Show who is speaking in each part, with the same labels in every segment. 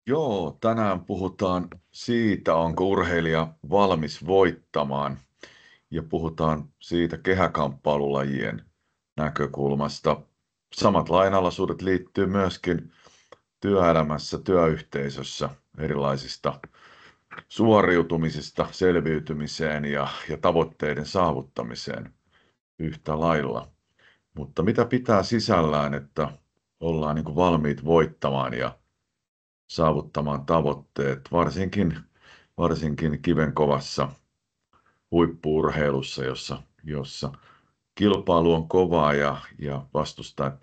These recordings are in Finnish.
Speaker 1: Joo, tänään puhutaan siitä, onko urheilija valmis voittamaan, ja puhutaan siitä kehäkamppailulajien näkökulmasta. Samat lainalaisuudet liittyy myöskin työelämässä, työyhteisössä, erilaisista suoriutumisista selviytymiseen ja tavoitteiden saavuttamiseen yhtä lailla. Mutta mitä pitää sisällään, että ollaan niin kuin valmiit voittamaan ja saavuttamaan tavoitteet, varsinkin kivenkovassa huippu-urheilussa, jossa kilpailu on kovaa ja vastustajat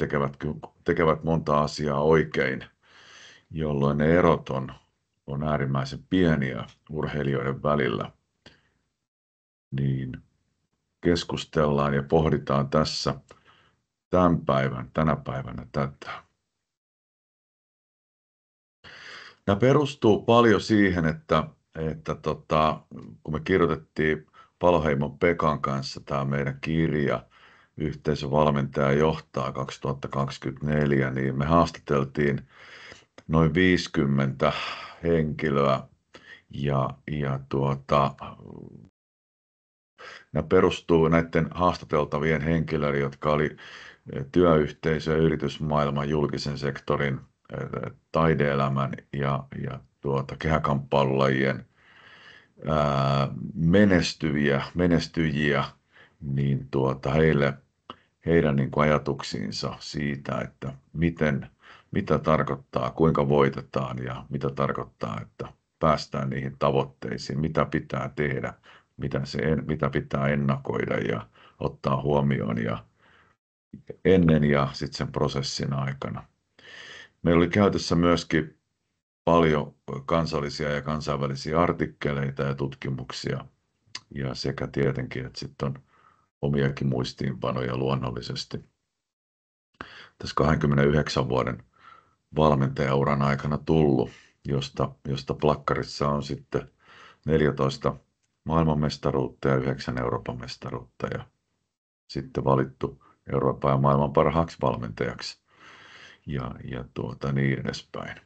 Speaker 1: tekevät monta asiaa oikein, jolloin ne erot on äärimmäisen pieniä urheilijoiden välillä. Niin keskustellaan ja pohditaan tässä tänä päivänä tätä. Tämä perustuu paljon siihen, että kun me kirjoitettiin Paloheimon Pekan kanssa tämä meidän kirja Yhteisövalmentaja johtaa 2024, niin me haastateltiin noin 50 henkilöä nämä perustuu näiden haastateltavien henkilöiden, jotka oli työyhteisö- ja yritysmaailman, julkisen sektorin, taide-elämän ja kehäkamppailulajien menestyjiä, niin heidän niin kuin ajatuksiinsa siitä, että mitä tarkoittaa, kuinka voitetaan ja mitä tarkoittaa, että päästään niihin tavoitteisiin, mitä pitää tehdä, mitä pitää ennakoida ja ottaa huomioon ja ennen ja sitten sen prosessin aikana. Meillä oli käytössä myöskin paljon kansallisia ja kansainvälisiä artikkeleita ja tutkimuksia, ja sekä tietenkin, että sitten on omiakin muistiinpanoja luonnollisesti. Tässä 29 vuoden valmentajauran aikana tullut, josta plakkarissa on sitten 14 maailmanmestaruutta ja 9 Euroopan mestaruutta, ja sitten valittu Euroopan ja maailman parhaaksi valmentajaksi ja niin edespäin.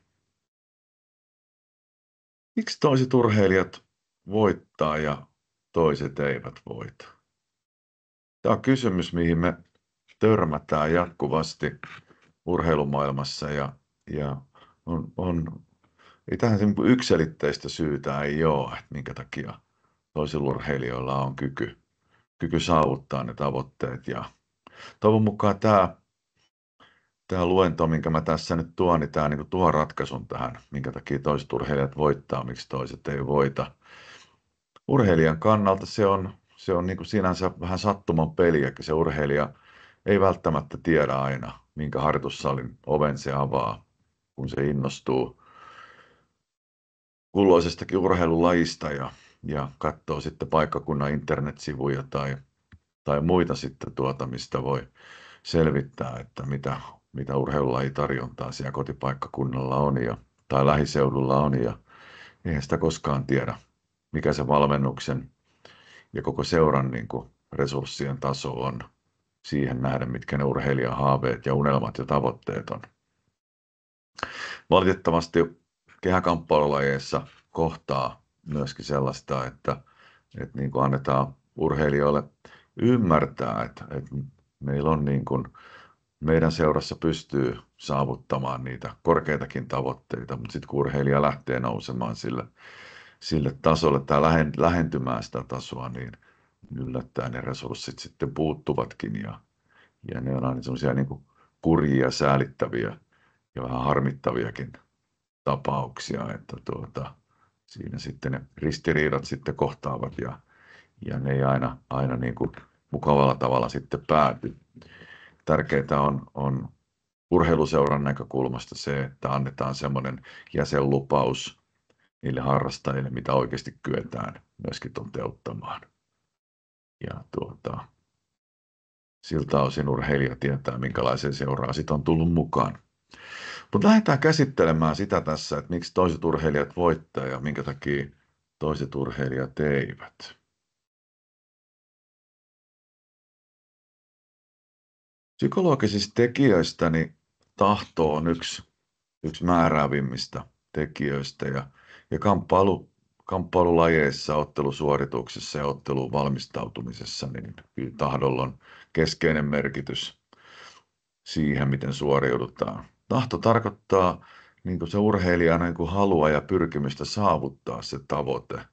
Speaker 1: Miksi toiset urheilijat voittaa ja toiset eivät voita? Tämä on kysymys, mihin me törmätään jatkuvasti urheilumaailmassa ja ei tähän yksiselitteistä syytä ei ole, että minkä takia toisilla urheilijoilla on kyky saavuttaa ne tavoitteet. Ja toivon mukaan tämä luento, minkä mä tässä nyt tuon, niin tämä niin tuo ratkaisun tähän, minkä takia toiset urheilijat voittaa, miksi toiset ei voita. Urheilijan kannalta se on niin kuin sinänsä vähän sattuman peliä, se urheilija ei välttämättä tiedä aina, minkä harjoitussalin oven se avaa, kun se innostuu kulloisestakin urheilulajista ja katsoo sitten paikkakunnan internetsivuja tai muita sitten mistä voi selvittää, että mitä urheilulajitarjontaa siellä kotipaikkakunnalla on tai lähiseudulla on, ja eihän sitä koskaan tiedä, mikä se valmennuksen ja koko seuran niin kuin resurssien taso on siihen nähden, mitkä ne urheilijan haaveet ja unelmat ja tavoitteet on. Valitettavasti kehäkamppailulajeissa kohtaa myöskin sellaista, että niin kuin annetaan urheilijoille ymmärtää, että meillä on niin kuin, meidän seurassa pystyy saavuttamaan niitä korkeitakin tavoitteita, mutta sitten kun urheilija lähtee nousemaan sille tasolle tai lähentymään sitä tasoa, niin yllättäen ne resurssit sitten puuttuvatkin ja ne on aina semmoisia niin kuin kurjia, säälittäviä ja vähän harmittaviakin tapauksia, että siinä sitten ne ristiriidat sitten kohtaavat ja ne ei aina niin kuin mukavalla tavalla sitten pääty. Tärkeää on urheiluseuran näkökulmasta se, että annetaan semmoinen jäsenlupaus niille harrastajille, mitä oikeasti kyetään myöskin toteuttamaan. Ja siltä osin urheilija tietää, minkälaiseen seuraan sit on tullut mukaan. Mutta lähdetään käsittelemään sitä tässä, että miksi toiset urheilijat voittaa ja minkä takia toiset urheilijat eivät. Psykologisista tekijöistä niin tahto on yksi määräävimmistä tekijöistä ja kamppailulajeissa, ottelusuorituksissa ja otteluun valmistautumisessa, niin kyllä tahdolla on keskeinen merkitys siihen, miten suoriudutaan. Tahto tarkoittaa niin kuin se urheilijan niin kuin halua ja pyrkimystä saavuttaa se tavoite,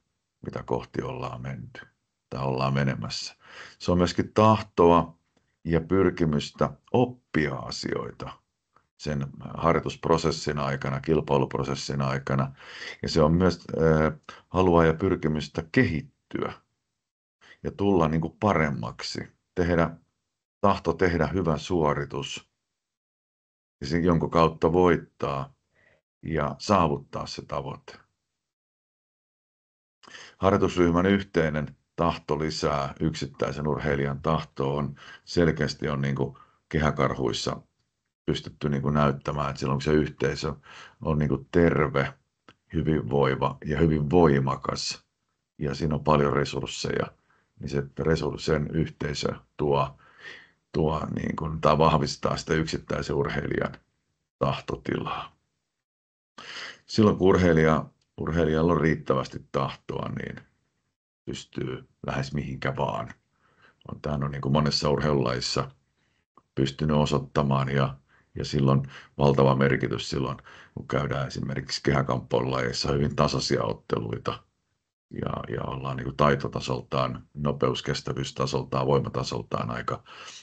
Speaker 1: mitä kohti ollaan menty tai ollaan menemässä. Se on myöskin tahtoa ja pyrkimystä oppia asioita sen harjoitusprosessin aikana, kilpailuprosessin aikana. Ja se on myös halua ja pyrkimystä kehittyä ja tulla niin kuin paremmaksi, tahto tehdä hyvä suoritus, jonka kautta voittaa ja saavuttaa se tavoite. Harjoitusryhmän yhteinen tahto lisää yksittäisen urheilijan tahtoon. Selkeästi on niin kuin kehäkarhuissa pystytty niin kuin näyttämään, että silloin kun se yhteisö on niin kuin terve, hyvinvoiva ja hyvin voimakas ja siinä on paljon resursseja, niin se sen yhteisö niin kuin, tai vahvistaa sitä yksittäisen urheilijan tahtotilaa. Silloin kun urheilijalla on riittävästi tahtoa, niin pystyy lähes mihinkä vaan. Tämä on niin kuin monessa urheilulajissa pystynyt osoittamaan ja silloin valtava merkitys silloin, kun käydään esimerkiksi kehäkamppailulajeissa hyvin tasaisia otteluita ja ollaan niin kuin taitotasoltaan, nopeuskestävyystasoltaan, voimatasoltaan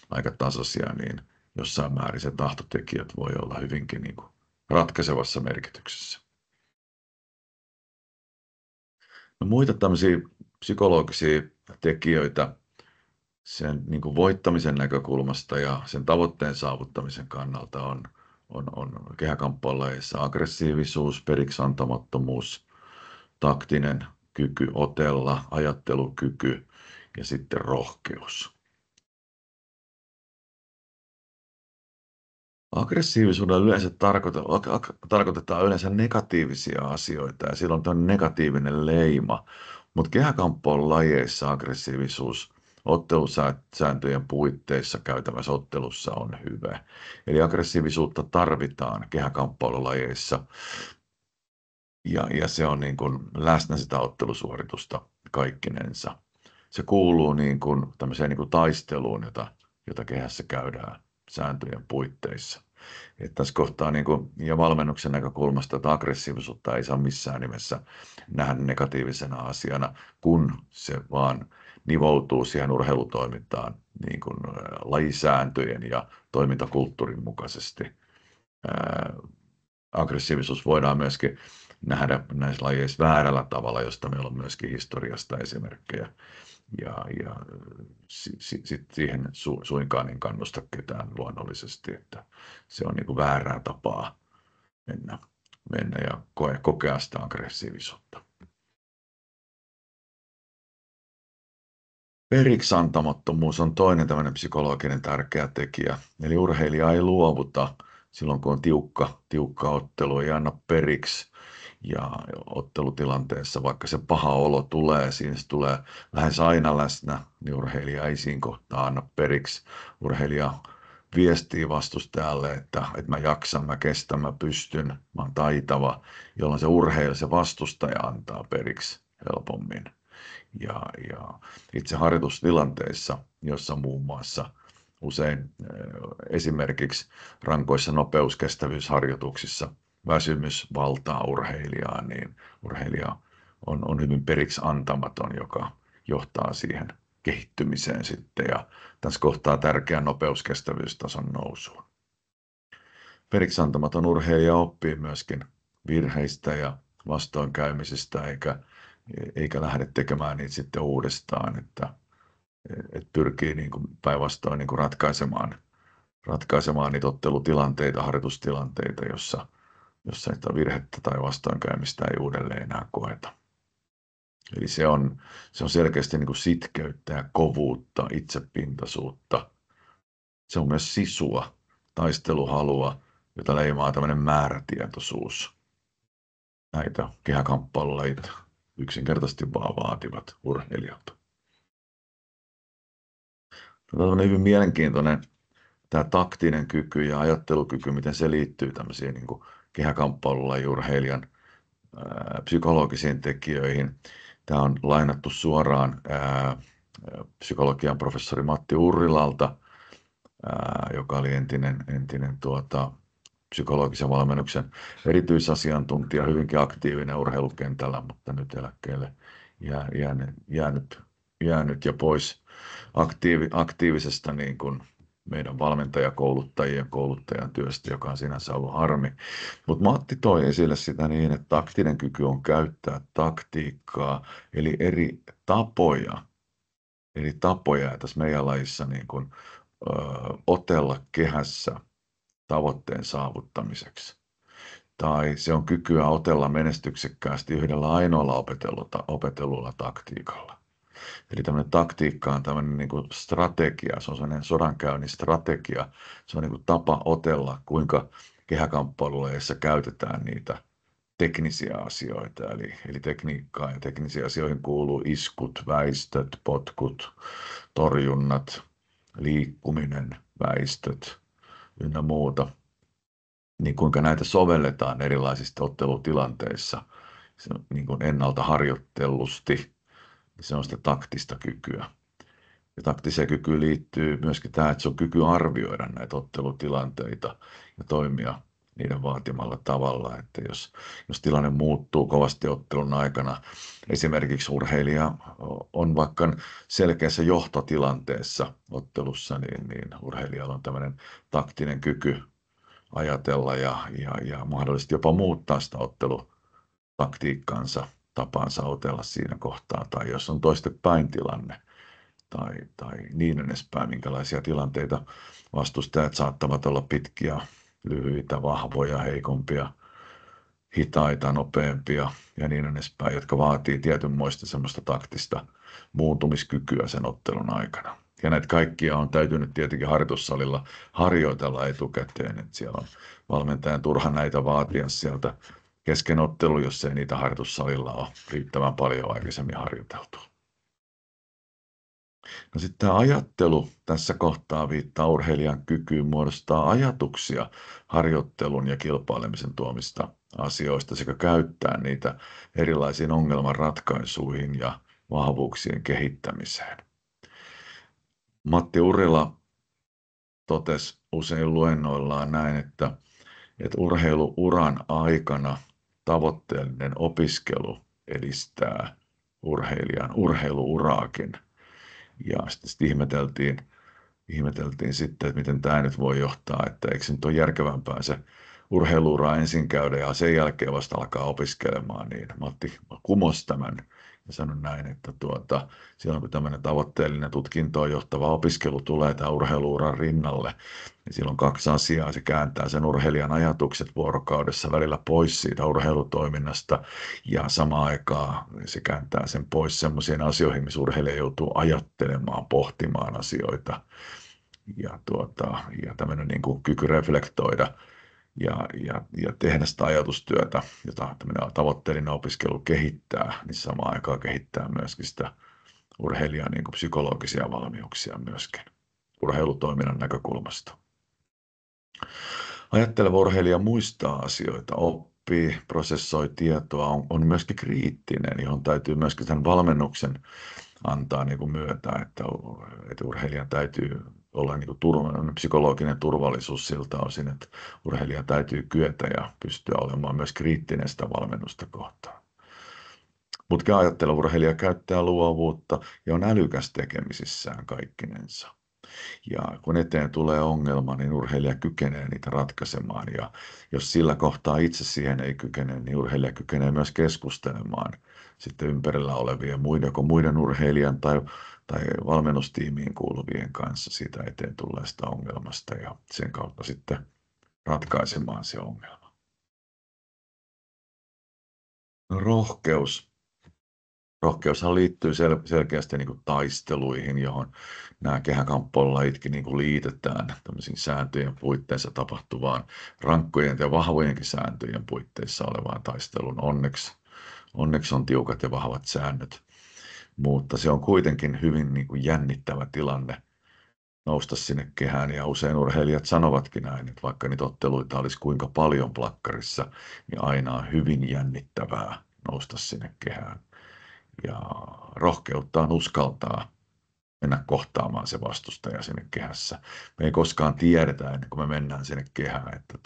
Speaker 1: aika tasaisia, niin jossain määrin se tahtotekijät voi olla hyvinkin niin kuin ratkaisevassa merkityksessä. No, muita tämmöisiä psykologisia tekijöitä sen niin kuin voittamisen näkökulmasta ja sen tavoitteen saavuttamisen kannalta on kehäkamppailulajeissa aggressiivisuus, periksantamattomuus, taktinen kyky otella, ajattelukyky ja sitten rohkeus. Aggressiivisuudella yleensä tarkoitetaan yleensä negatiivisia asioita ja silloin on negatiivinen leima, mutta kehäkamppailulajeissa aggressiivisuus ottelusääntöjen puitteissa käytävässä ottelussa on hyvä. Eli aggressiivisuutta tarvitaan kehäkamppailulajeissa ja se on niin kuin läsnä sitä ottelusuoritusta kaikkinensa. Se kuuluu niin kuin tämmöiseen niin kuin taisteluun, jota kehässä käydään sääntöjen puitteissa. Että tässä kohtaa niin kuin, ja valmennuksen näkökulmasta, että aggressiivisuutta ei saa missään nimessä nähdä negatiivisena asiana, kun se vaan nivoutuu siihen urheilutoimintaan niin kuin lajisääntöjen ja toimintakulttuurin mukaisesti. Aggressiivisuus voidaan myöskin nähdä näissä lajeissa väärällä tavalla, josta meillä on myöskin historiasta esimerkkejä. Ja siihen suinkaan niin kannusta ketään luonnollisesti, että se on niin kuin väärää tapaa mennä ja kokea sitä aggressiivisuutta. Periksantamattomuus on toinen tämmöinen psykologinen tärkeä tekijä. Eli urheilija ei luovuta silloin, kun on tiukka ottelu, ei anna periksi. Ja ottelutilanteessa, vaikka se paha olo tulee, siinä se tulee lähes aina läsnä, niin urheilija ei siinä kohtaa anna periksi. Urheilija viestii vastustajalle, että mä jaksan, mä kestän, mä pystyn, mä oon taitava, jolloin se vastustaja antaa periksi helpommin. Ja itse harjoitustilanteissa, jossa muun muassa usein esimerkiksi rankoissa nopeuskestävyysharjoituksissa väsymys valtaa urheilijaa, niin urheilija on hyvin periksi antamaton, joka johtaa siihen kehittymiseen sitten ja tässä kohtaa tärkeän nopeuskestävyystason nousuun. Periksi antamaton urheilija oppii myöskin virheistä ja vastoinkäymisistä eikä lähde tekemään niitä sitten uudestaan, että pyrkii niin kuin päinvastoin niin kuin ratkaisemaan niitä ottelutilanteita, harjoitustilanteita, jossa sitä virhettä tai vastoinkäymistä ei uudelleen enää koeta. Eli se on selkeästi niin kuin sitkeyttä ja kovuutta, itsepintaisuutta. Se on myös sisua, taisteluhalua, jota leimaa tämmöinen määrätietoisuus. Näitä kehäkamppailulajeja yksinkertaisesti vaan vaativat urheilijalta. Tämä on hyvin mielenkiintoinen tämä taktinen kyky ja ajattelukyky, miten se liittyy tämmöisiin niin kuin kehäkamppailulajiurheilijan psykologisiin tekijöihin. Tämä on lainattu suoraan psykologian professori Matti Urrilalta, joka oli entinen psykologisen valmennuksen erityisasiantuntija, hyvinkin aktiivinen urheilukentällä, mutta nyt eläkkeelle jäänyt ja pois aktiivisesta niin kuin meidän valmentajakouluttajien kouluttajan työstä, joka on sinänsä ollut harmi. Mutta Matti toi esille sitä niin, että taktinen kyky on käyttää taktiikkaa, eli eri tapoja tässä meidän lajissa niin kuin, otella kehässä tavoitteen saavuttamiseksi. Tai se on kykyä otella menestyksekkäästi yhdellä ainoalla opetellulla taktiikalla. Eli tämmöinen taktiikka on tämmöinen niin kuin strategia, se on sellainen sodankäynnin strategia, se on niin kuin tapa otella, kuinka kehäkamppailuissa käytetään niitä teknisiä asioita, eli tekniikkaa, ja teknisiin asioihin kuuluu iskut, väistöt, potkut, torjunnat, liikkuminen, väistöt ynnä muuta, niin kuinka näitä sovelletaan erilaisissa ottelutilanteissa niin kuin ennalta harjoitellusti, se on sitä taktista kykyä. Ja taktiseen kykyyn liittyy myöskin tämä, että se on kyky arvioida näitä ottelutilanteita ja toimia niiden vaatimalla tavalla, että jos tilanne muuttuu kovasti ottelun aikana, esimerkiksi urheilija on vaikka selkeässä johtotilanteessa ottelussa, niin urheilijalla on tämmöinen taktinen kyky ajatella ja mahdollisesti jopa muuttaa sitä ottelutaktiikkaansa, tapansa otella siinä kohtaa, tai jos on toistepäin tilanne, tai niin edespäin, minkälaisia tilanteita vastustajat saattavat olla pitkiä, lyhyitä, vahvoja, heikompia, hitaita, nopeampia ja niin edespäin, jotka vaatii tietynmoista semmoista taktista muuntumiskykyä sen ottelun aikana. Ja näitä kaikkia on täytynyt tietenkin harjoitussalilla harjoitella etukäteen, että siellä on valmentajan turha näitä vaatia sieltä kesken ottelu, jos ei niitä harjoitussalilla ole riittävän paljon aikaisemmin harjoiteltu. No sitten tämä ajattelu tässä kohtaa viittaa urheilijan kykyyn muodostaa ajatuksia harjoittelun ja kilpailemisen tuomista asioista sekä käyttää niitä erilaisiin ongelmanratkaisuihin ja vahvuuksien kehittämiseen. Matti Urrila totesi usein luennoillaan näin, että urheiluuran aikana tavoitteellinen opiskelu edistää urheilijan urheiluuraakin. Ja sitten ihmeteltiin sitten, että miten tämä nyt voi johtaa, että eikö se nyt ole järkevämpää se urheiluura ensin käydä ja sen jälkeen vasta alkaa opiskelemaan, niin Matti kumosi tämän ja sanoi näin, että silloin kun tämmöinen tavoitteellinen tutkintoon johtava opiskelu tulee tämän urheiluuran rinnalle, niin silloin kaksi asiaa, se kääntää sen urheilijan ajatukset vuorokaudessa välillä pois siitä urheilutoiminnasta ja samaan aikaan se kääntää sen pois semmoisiin asioihin, missä urheilija joutuu ajattelemaan, pohtimaan asioita ja tämmöinen niin kuin kyky reflektoida ja tehdä sitä ajatustyötä, jota tämmöinen tavoitteellinen opiskelu kehittää, niin samaan aikaan kehittää myöskin sitä urheilijan niin kuin psykologisia valmiuksia myöskin urheilutoiminnan näkökulmasta. Ajatteleva urheilija muistaa asioita, oppii, prosessoi tietoa, on myöskin kriittinen, johon täytyy myöskin sen valmennuksen antaa niin kuin myötä, että urheilijan täytyy olla niin kuin psykologinen turvallisuus siltä osin, että urheilija täytyy kyetä ja pystyä olemaan myös kriittinen sitä valmennusta kohtaan. Mutta ajatteleva urheilija käyttää luovuutta ja on älykäs tekemisissään kaikkinensa. Ja kun eteen tulee ongelma, niin urheilija kykenee niitä ratkaisemaan. Ja jos sillä kohtaa itse siihen ei kykene, niin urheilija kykenee myös keskustelemaan sitten ympärillä olevien muiden urheilijan tai valmennustiimiin kuuluvien kanssa siitä eteen tulleesta ongelmasta ja sen kautta sitten ratkaisemaan se ongelma. No, rohkeushan liittyy selkeästi niin kuin taisteluihin, johon nämä kehäkamppailulajitkin niin kuin liitetään tämmöisiin sääntöjen puitteissa tapahtuvaan rankkojen ja vahvojenkin sääntöjen puitteissa olevaan taisteluun. Onneksi on tiukat ja vahvat säännöt, mutta se on kuitenkin hyvin niin kuin jännittävä tilanne nousta sinne kehään. Ja usein urheilijat sanovatkin näin, että vaikka niitä otteluita olisi kuinka paljon plakkarissa, niin aina on hyvin jännittävää nousta sinne kehään. Ja rohkeutta on uskaltaa mennä kohtaamaan se vastustaja sinne kehässä. Me ei koskaan tiedetä ennen kuin me mennään sinne kehään, että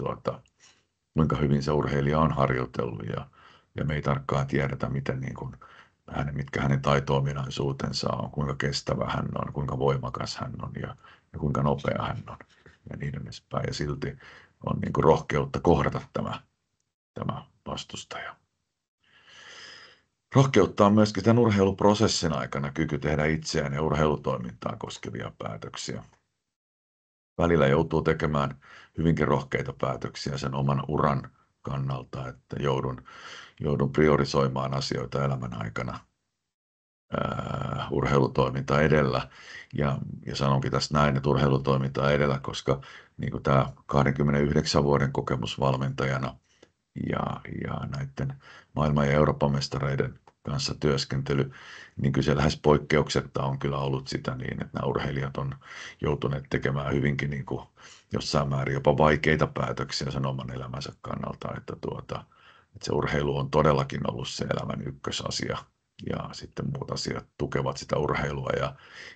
Speaker 1: kuinka hyvin se urheilija on harjoitellut ja me ei tarkkaan tiedetä, miten mitkä hänen taito-ominaisuutensa on, kuinka kestävä hän on, kuinka voimakas hän on ja kuinka nopea hän on ja niin edespäin. Ja silti on niin kuin rohkeutta kohdata tämä vastustaja. Rohkeutta on myöskin tämän urheiluprosessin aikana kyky tehdä itseään ja urheilutoimintaa koskevia päätöksiä. Välillä joutuu tekemään hyvinkin rohkeita päätöksiä sen oman uran kannalta, että joudun priorisoimaan asioita elämän aikana urheilutoiminta edellä. Ja sanonkin tässä näin, että urheilutoiminta edellä, koska niin kuin tämä 29 vuoden kokemus valmentajana ja näiden maailman- ja Euroopan mestareiden kanssa työskentely, niin kyllä se lähes poikkeuksetta on kyllä ollut sitä niin, että nämä urheilijat on joutuneet tekemään hyvinkin niin kuin jossain määrin jopa vaikeita päätöksiä sen oman elämänsä kannalta, että se urheilu on todellakin ollut se elämän ykkösasia ja sitten muut asiat tukevat sitä urheilua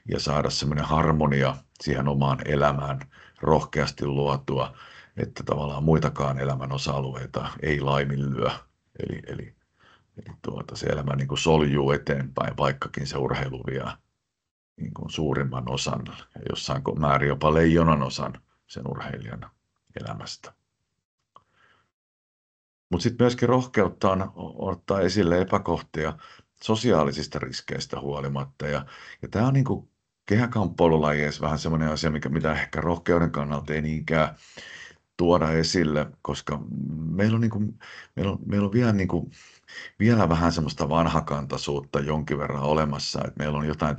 Speaker 1: ja saada semmoinen harmonia siihen omaan elämään rohkeasti luotua, että tavallaan muitakaan elämän osa-alueita ei laiminlyö. Eli se elämä niin kuin soljuu eteenpäin, vaikkakin se urheilu vie niin kuin suurimman osan ja jossain määrin jopa leijonan osan sen urheilijan elämästä. Mutta sitten myöskin rohkeutta on ottaa esille epäkohtia sosiaalisista riskeistä huolimatta. Ja tämä on niin kuin kehäkamppailulajeissa vähän semmoinen asia, mitä ehkä rohkeuden kannalta ei niinkään tuoda esille, koska meillä on, niin kuin, meillä on vielä, niin kuin, vielä vähän semmoista vanhakantaisuutta jonkin verran olemassa, että meillä on jotain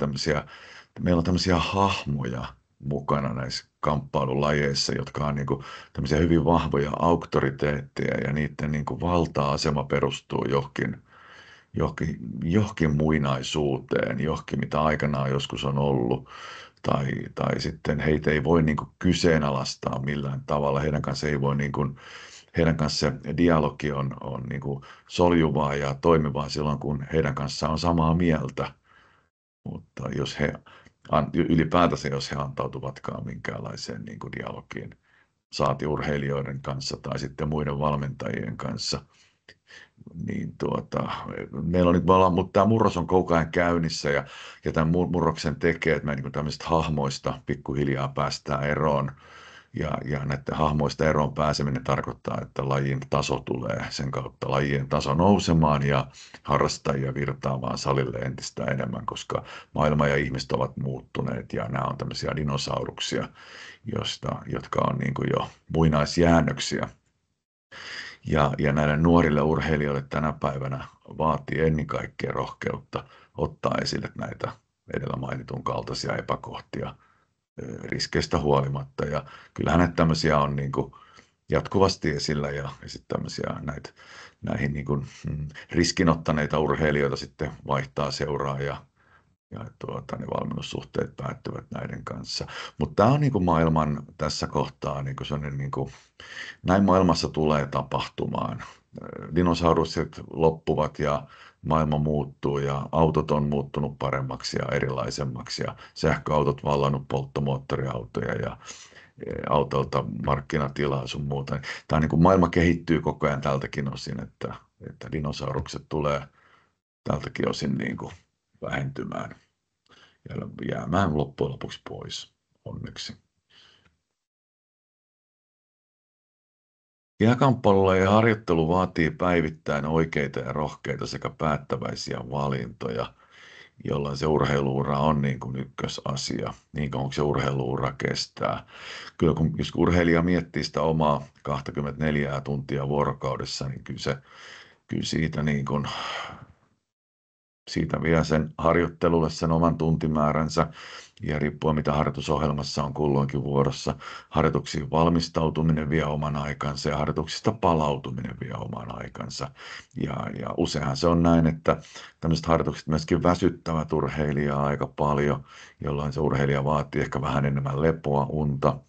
Speaker 1: tämmöisiä hahmoja mukana näissä kamppailulajeissa, jotka on niin kuin tämmöisiä hyvin vahvoja auktoriteetteja ja niiden niin kuin valta-asema perustuu johonkin muinaisuuteen, johonkin mitä aikanaan joskus on ollut. Tai sitten heitä ei voi niin kuin kyseenalaistaa millään tavalla. Heidän kanssa ei voi heidän kanssa se dialogi on niin kuin soljuvaa ja toimivaa silloin, kun heidän kanssaan on samaa mieltä. Mutta ylipäätänsä jos he antautuvatkaan minkäänlaiseen niin kuin dialogiin, saati urheilijoiden kanssa tai sitten muiden valmentajien kanssa, niin meillä on, mutta tämä murros on koko ajan käynnissä ja tämän murroksen tekee, että me niin tämmöisistä hahmoista pikkuhiljaa päästään eroon ja näiden hahmoista eroon pääseminen tarkoittaa, että lajin taso tulee sen kautta lajien taso nousemaan ja harrastajia virtaamaan salille entistä enemmän, koska maailma ja ihmiset ovat muuttuneet ja nämä on tämmöisiä dinosauruksia, jotka on niin kuin jo muinaisjäännöksiä. Ja näille nuorille urheilijoille tänä päivänä vaatii ennen kaikkea rohkeutta ottaa esille näitä edellä mainitun kaltaisia epäkohtia riskeistä huolimatta. Ja kyllähän näitä tämmöisiä on niin kuin jatkuvasti esillä ja sitten näihin niin kuin, riskinottaneita urheilijoita sitten vaihtaa seuraa ja ne valmennussuhteet päättyvät näiden kanssa. Mutta tämä on niin kuin maailman tässä kohtaa niin kuin sellainen, niin kuin, näin maailmassa tulee tapahtumaan. Dinosaurukset loppuvat ja maailma muuttuu ja autot on muuttunut paremmaksi ja erilaisemmaksi ja sähköautot vallannut polttomoottoriautoja ja autoilta markkinatilaa sun muuta. Tämä niin kuin maailma kehittyy koko ajan tältäkin osin, että dinosaurukset tulee tältäkin osin niin kuin vähentymään ja jäämään loppujen lopuksi pois, onneksi. Kehäkamppailulla ja harjoittelu vaatii päivittäin oikeita ja rohkeita sekä päättäväisiä valintoja, jolloin se urheiluura on niin kuin ykkösasia, niin kauan kuin se urheiluura kestää. Kyllä jos urheilija miettii sitä omaa 24 tuntia vuorokaudessa, niin kyllä siitä niin kuin siitä vie sen harjoittelulle sen oman tuntimääränsä ja riippuen mitä harjoitusohjelmassa on kulloinkin vuorossa. Harjoituksiin valmistautuminen vie oman aikansa ja harjoituksista palautuminen vie oman aikansa. Ja useinhan se on näin, että tämmöiset harjoitukset myöskin väsyttävät urheilijaa aika paljon, jolloin se urheilija vaatii ehkä vähän enemmän lepoa, unta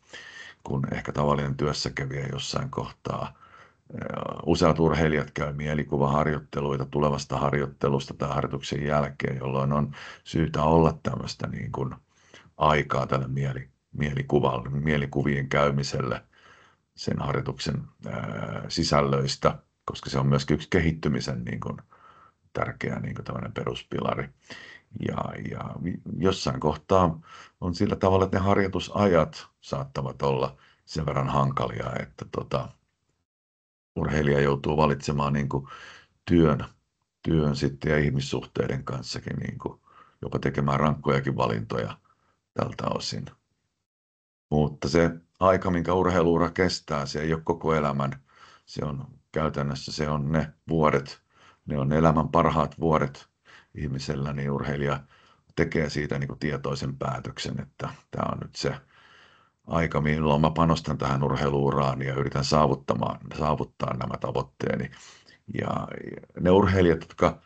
Speaker 1: kuin ehkä tavallinen työssäkävijä jossain kohtaa. Useat urheilijat käy mielikuvaharjoitteluita tulevasta harjoittelusta tai harjoituksen jälkeen, jolloin on syytä olla tämmöistä niin kuin aikaa tälle mielikuvien käymiselle sen harjoituksen sisällöistä, koska se on myöskin yksi kehittymisen niin kuin tärkeä niin kuin tämmöinen peruspilari. Ja jossain kohtaa on sillä tavalla, että ne harjoitusajat saattavat olla sen verran hankalia, että urheilija joutuu valitsemaan niin kuin työn sitten ja ihmissuhteiden kanssakin niin kuin jopa tekemään rankkojakin valintoja tältä osin. Mutta se aika, minkä urheiluura kestää, se ei ole koko elämän. Se on käytännössä se on ne vuodet, ne on elämän parhaat vuodet ihmisellä, niin urheilija tekee siitä niin kuin tietoisen päätöksen, että tämä on nyt se aika, milloin mä panostan tähän urheiluuraan ja yritän saavuttaa nämä tavoitteeni. Ja ne urheilijat, jotka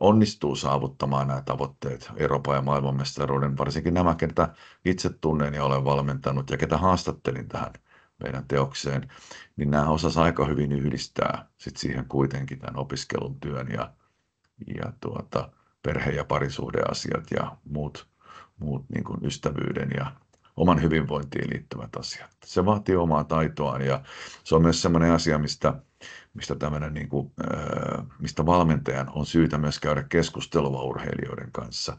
Speaker 1: onnistuu saavuttamaan nämä tavoitteet, Euroopan ja maailmanmestaruuden, varsinkin nämä, ketä itse tunnen ja olen valmentanut ja ketä haastattelin tähän meidän teokseen, niin nämä osas aika hyvin yhdistää sit siihen kuitenkin tämän opiskelun, työn ja perhe- ja parisuhdeasiat ja muut niin kuin ystävyyden ja oman hyvinvointiin liittyvät asiat. Se vaatii omaa taitoaan ja se on myös sellainen asia, mistä tämmöinen niin kuin, mistä valmentajan on syytä myös käydä keskustelua urheilijoiden kanssa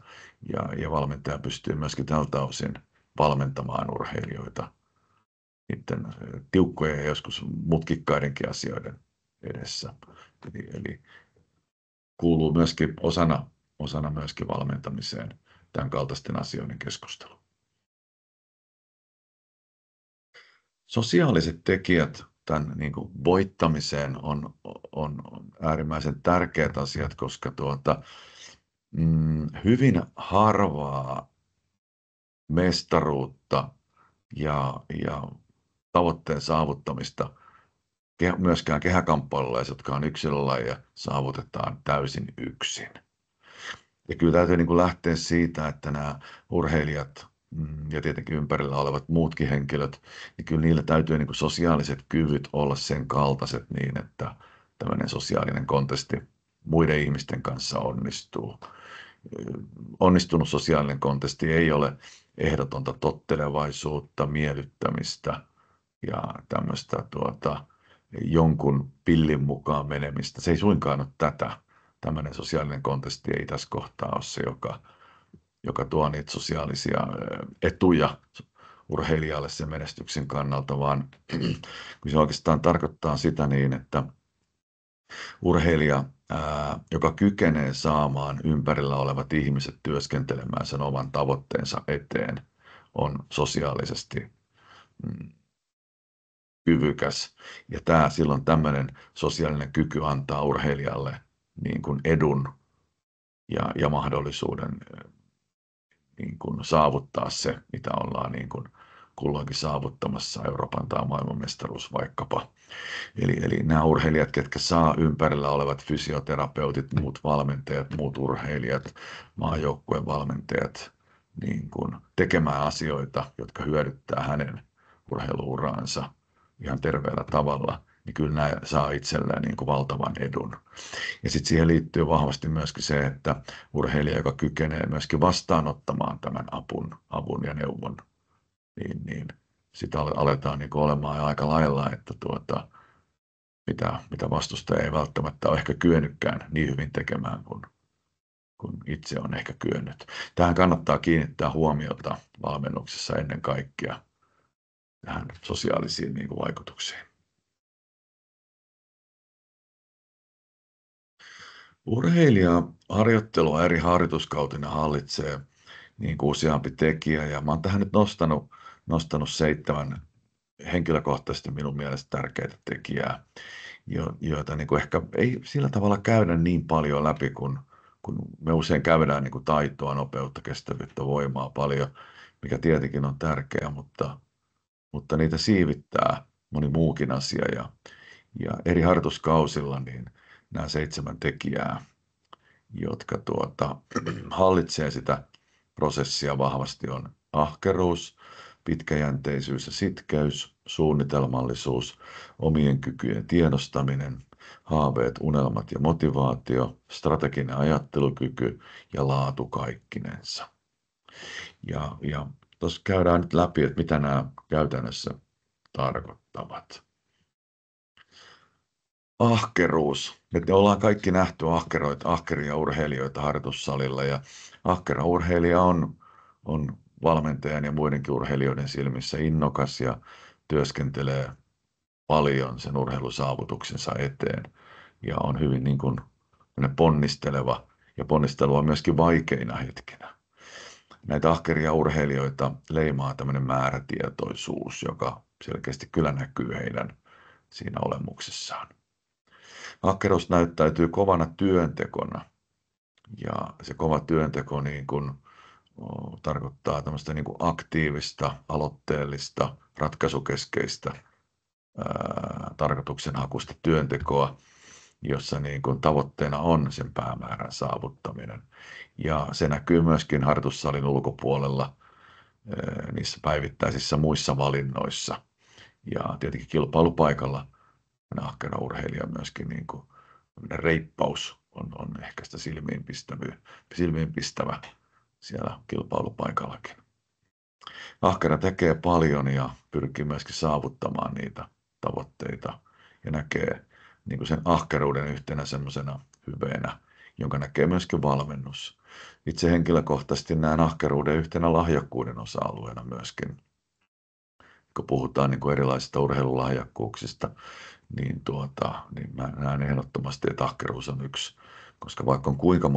Speaker 1: ja valmentaja pystyy myöskin tältä osin valmentamaan urheilijoita niiden tiukkojen ja joskus mutkikkaidenkin asioiden edessä. Eli kuuluu myöskin osana myöskin valmentamiseen tämän kaltaisten asioiden keskustelu. Sosiaaliset tekijät tämän niin kuin voittamiseen on äärimmäisen tärkeät asiat, koska hyvin harvaa mestaruutta ja tavoitteen saavuttamista myöskään kehäkamppailulla, jotka on yksilölajeja, saavutetaan täysin yksin. Ja kyllä täytyy niin kuin lähteä siitä, että nämä urheilijat ja tietenkin ympärillä olevat muutkin henkilöt, niin kyllä niillä täytyy niin kuin sosiaaliset kyvyt olla sen kaltaiset niin, että tämmöinen sosiaalinen kontesti muiden ihmisten kanssa onnistuu. Onnistunut sosiaalinen kontesti ei ole ehdotonta tottelevaisuutta, miellyttämistä ja tämmöistä jonkun pillin mukaan menemistä. Se ei suinkaan ole tätä. Tämmöinen sosiaalinen kontesti ei tässä kohtaa ole se, joka tuo niitä sosiaalisia etuja urheilijalle sen menestyksen kannalta, vaan kun se oikeastaan tarkoittaa sitä niin, että urheilija, joka kykenee saamaan ympärillä olevat ihmiset työskentelemään sen oman tavoitteensa eteen, on sosiaalisesti kyvykäs. Ja silloin tämmöinen sosiaalinen kyky antaa urheilijalle niin kuin edun ja mahdollisuuden niin kuin saavuttaa se, mitä ollaan niin kuin kulloinkin saavuttamassa, Euroopan tai maailmanmestaruus vaikkapa. Eli nämä urheilijat, ketkä saa ympärillä olevat fysioterapeutit, muut valmentajat, muut urheilijat, maajoukkueen valmentajat, niin kuin tekemään asioita, jotka hyödyttää hänen urheiluuraansa ihan terveellä tavalla, niin kyllä nämä saa itselleen niin kuin valtavan edun. Ja sitten siihen liittyy vahvasti myöskin se, että urheilija, joka kykenee myöskin vastaanottamaan tämän avun ja neuvon, niin sitä aletaan niin kuin olemaan aika lailla, että mitä vastustaja ei välttämättä ole ehkä kyennytkään niin hyvin tekemään kuin itse on ehkä kyennyt. Tähän kannattaa kiinnittää huomiota valmennuksessa ennen kaikkea tähän sosiaalisiin niin kuin vaikutuksiin. Urheilija harjoittelua eri harjoituskautena hallitsee niin kuin useampi tekijä, ja mä oon tähän nyt nostanut 7 henkilökohtaisesti minun mielestä tärkeitä tekijää, joita niin kuin ehkä ei sillä tavalla käydä niin paljon läpi kuin kun me usein käydään niin kuin taitoa, nopeutta, kestävyyttä, voimaa paljon, mikä tietenkin on tärkeää, mutta niitä siivittää moni muukin asia ja eri harjoituskausilla niin nämä 7 tekijää, jotka hallitsee sitä prosessia vahvasti on ahkeruus, pitkäjänteisyys ja sitkeys, suunnitelmallisuus, omien kykyjen tiedostaminen, haaveet, unelmat ja motivaatio, strateginen ajattelukyky ja laatu kaikkinensa. Ja tuossa käydään nyt läpi, että mitä nämä käytännössä tarkoittavat. Ahkeruus. Me ollaan kaikki nähty ahkeria urheilijoita harjoitussalilla ja ahkera urheilija on valmentajan ja muidenkin urheilijoiden silmissä innokas ja työskentelee paljon sen urheilusaavutuksensa eteen ja on hyvin niin kuin ponnisteleva ja ponnistelua myöskin vaikeina hetkinä. Näitä ahkeria urheilijoita leimaa tämmöinen määrätietoisuus, joka selkeästi kyllä näkyy heidän siinä olemuksessaan. Ahkeruus näyttäytyy kovana työntekona ja se kova työnteko niin kuin tarkoittaa tämmöistä niin kuin aktiivista, aloitteellista, ratkaisukeskeistä tarkoituksenhakuista työntekoa, jossa niin kuin tavoitteena on sen päämäärän saavuttaminen. Ja se näkyy myöskin harjoitussalin ulkopuolella niissä päivittäisissä muissa valinnoissa. Ja tietenkin kilpailupaikalla ahkera urheilija myöskin niin kuin reippaus on ehkä sitä silmiinpistävä siellä kilpailupaikallakin. Ahkera tekee paljon ja pyrkii myöskin saavuttamaan niitä tavoitteita ja näkee niin kuin sen ahkeruuden yhtenä semmoisena hyveenä, jonka näkee myöskin valmennus. Itse henkilökohtaisesti näen ahkeruuden yhtenä lahjakkuuden osa-alueena myöskin. Kun puhutaan niin kuin erilaisista urheilulahjakkuuksista, niin mä näen ehdottomasti, että ahkeruus on yksi, koska vaikka on kuinka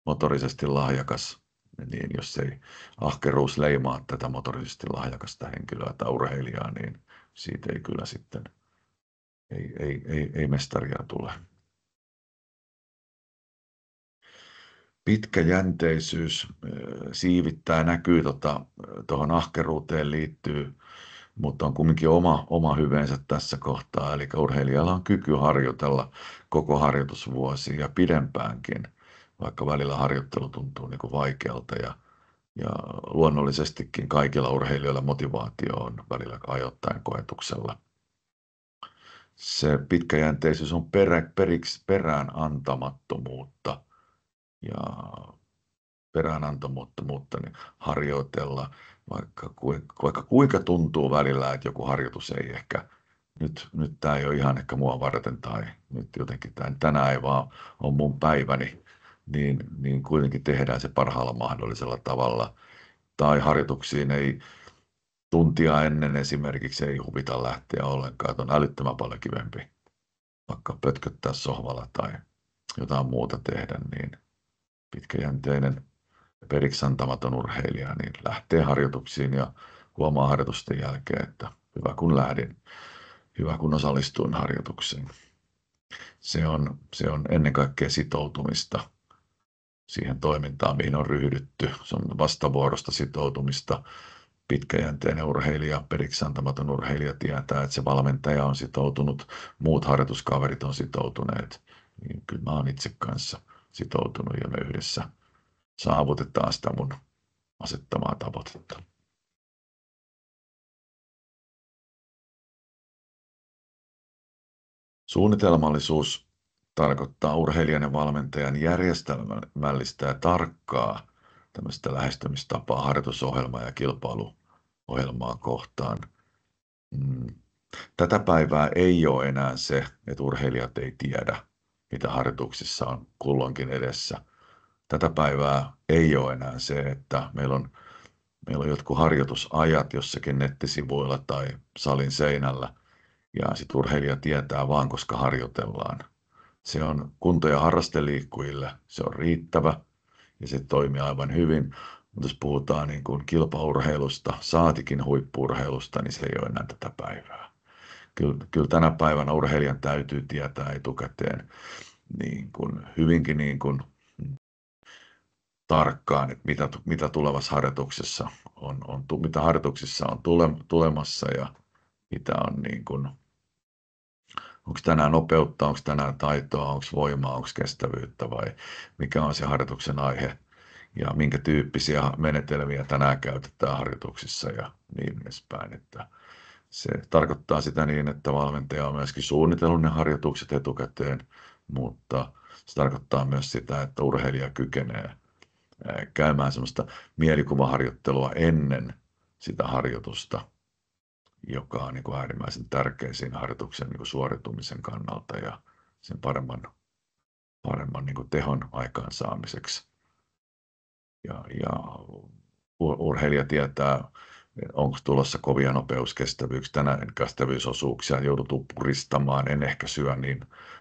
Speaker 1: motorisesti lahjakas, niin jos ei ahkeruus leimaa tätä motorisesti lahjakasta henkilöä tai urheilijaa, niin siitä ei kyllä sitten ei mestaria tule. Pitkäjänteisyys siivittää, näkyy tuohon ahkeruuteen liittyy, mutta on kumminkin oma hyveensä tässä kohtaa. Eli urheilijalla on kyky harjoitella koko harjoitusvuosi ja pidempäänkin, vaikka välillä harjoittelu tuntuu niin kuin vaikealta. Ja luonnollisestikin kaikilla urheilijoilla motivaatio on välillä ajoittain koetuksella. Se pitkäjänteisyys on perään antamattomuutta ja peräänantamattomuutta niin harjoitella, vaikka kuinka tuntuu välillä, että joku harjoitus ei ehkä, nyt tämä ei ole ihan ehkä mua varten tai nyt jotenkin tänään ei vaan ole mun päiväni, niin kuitenkin tehdään se parhaalla mahdollisella tavalla. Tai harjoituksiin ei tuntia ennen esimerkiksi ei huvita lähteä ollenkaan, että on älyttömän paljon kivempi vaikka pötköttää sohvalla tai jotain muuta tehdä, niin pitkäjänteinen periksi antamaton urheilija niin lähtee harjoituksiin ja huomaa harjoitusten jälkeen, että hyvä kun lähdin, hyvä kun osallistuin harjoituksiin. Se on ennen kaikkea sitoutumista siihen toimintaan, mihin on ryhdytty. Se on vastavuorosta sitoutumista. Pitkäjänteinen urheilija, periksi antamaton urheilija tietää, että se valmentaja on sitoutunut, muut harjoituskaverit on sitoutuneet. Niin kyllä mä oon itse kanssa sitoutunut ja me yhdessä saavutetaan sitä mun asettamaa tavoitetta. Suunnitelmallisuus tarkoittaa urheilijan ja valmentajan järjestelmällistä ja tarkkaa tämmöistä lähestymistapaa harjoitusohjelmaa ja kilpailuohjelmaa kohtaan. Tätä päivää ei ole enää se, että urheilijat ei tiedä, mitä harjoituksissa on kulloinkin edessä. Tätä päivää ei ole enää se, että meillä on jotkut harjoitusajat jossakin nettisivuilla tai salin seinällä, ja sitten urheilija tietää vaan, koska harjoitellaan. Se on kunto- ja harrasteliikkujille, se on riittävä ja se toimii aivan hyvin. Mutta jos puhutaan niin kuin kilpaurheilusta, saatikin huippu-urheilusta, niin se ei ole enää tätä päivää. Kyllä tänä päivänä urheilijan täytyy tietää etukäteen, niin kuin hyvinkin niin kuin tarkkaan, että mitä tulevassa harjoituksessa mitä harjoituksissa on tulemassa ja mitä on niin kuin, onko tänään nopeutta, onko tänään taitoa, onko voimaa, onko kestävyyttä vai mikä on se harjoituksen aihe ja minkä tyyppisiä menetelmiä tänään käytetään harjoituksissa ja niin edespäin. Että se tarkoittaa sitä niin, että valmentaja on myöskin suunnitellut ne harjoitukset etukäteen, mutta se tarkoittaa myös sitä, että urheilija kykenee käymään sellaista mielikuvaharjoittelua ennen sitä harjoitusta, joka on niin kuin äärimmäisen tärkeä siinä harjoituksen niin kuin suoritumisen kannalta ja sen paremman niin kuin tehon aikaansaamiseksi. Ja urheilija tietää, onko tulossa kovia nopeuskestävyyksiä, tänään kestävyysosuuksia joudut puristamaan, en ehkä syö niin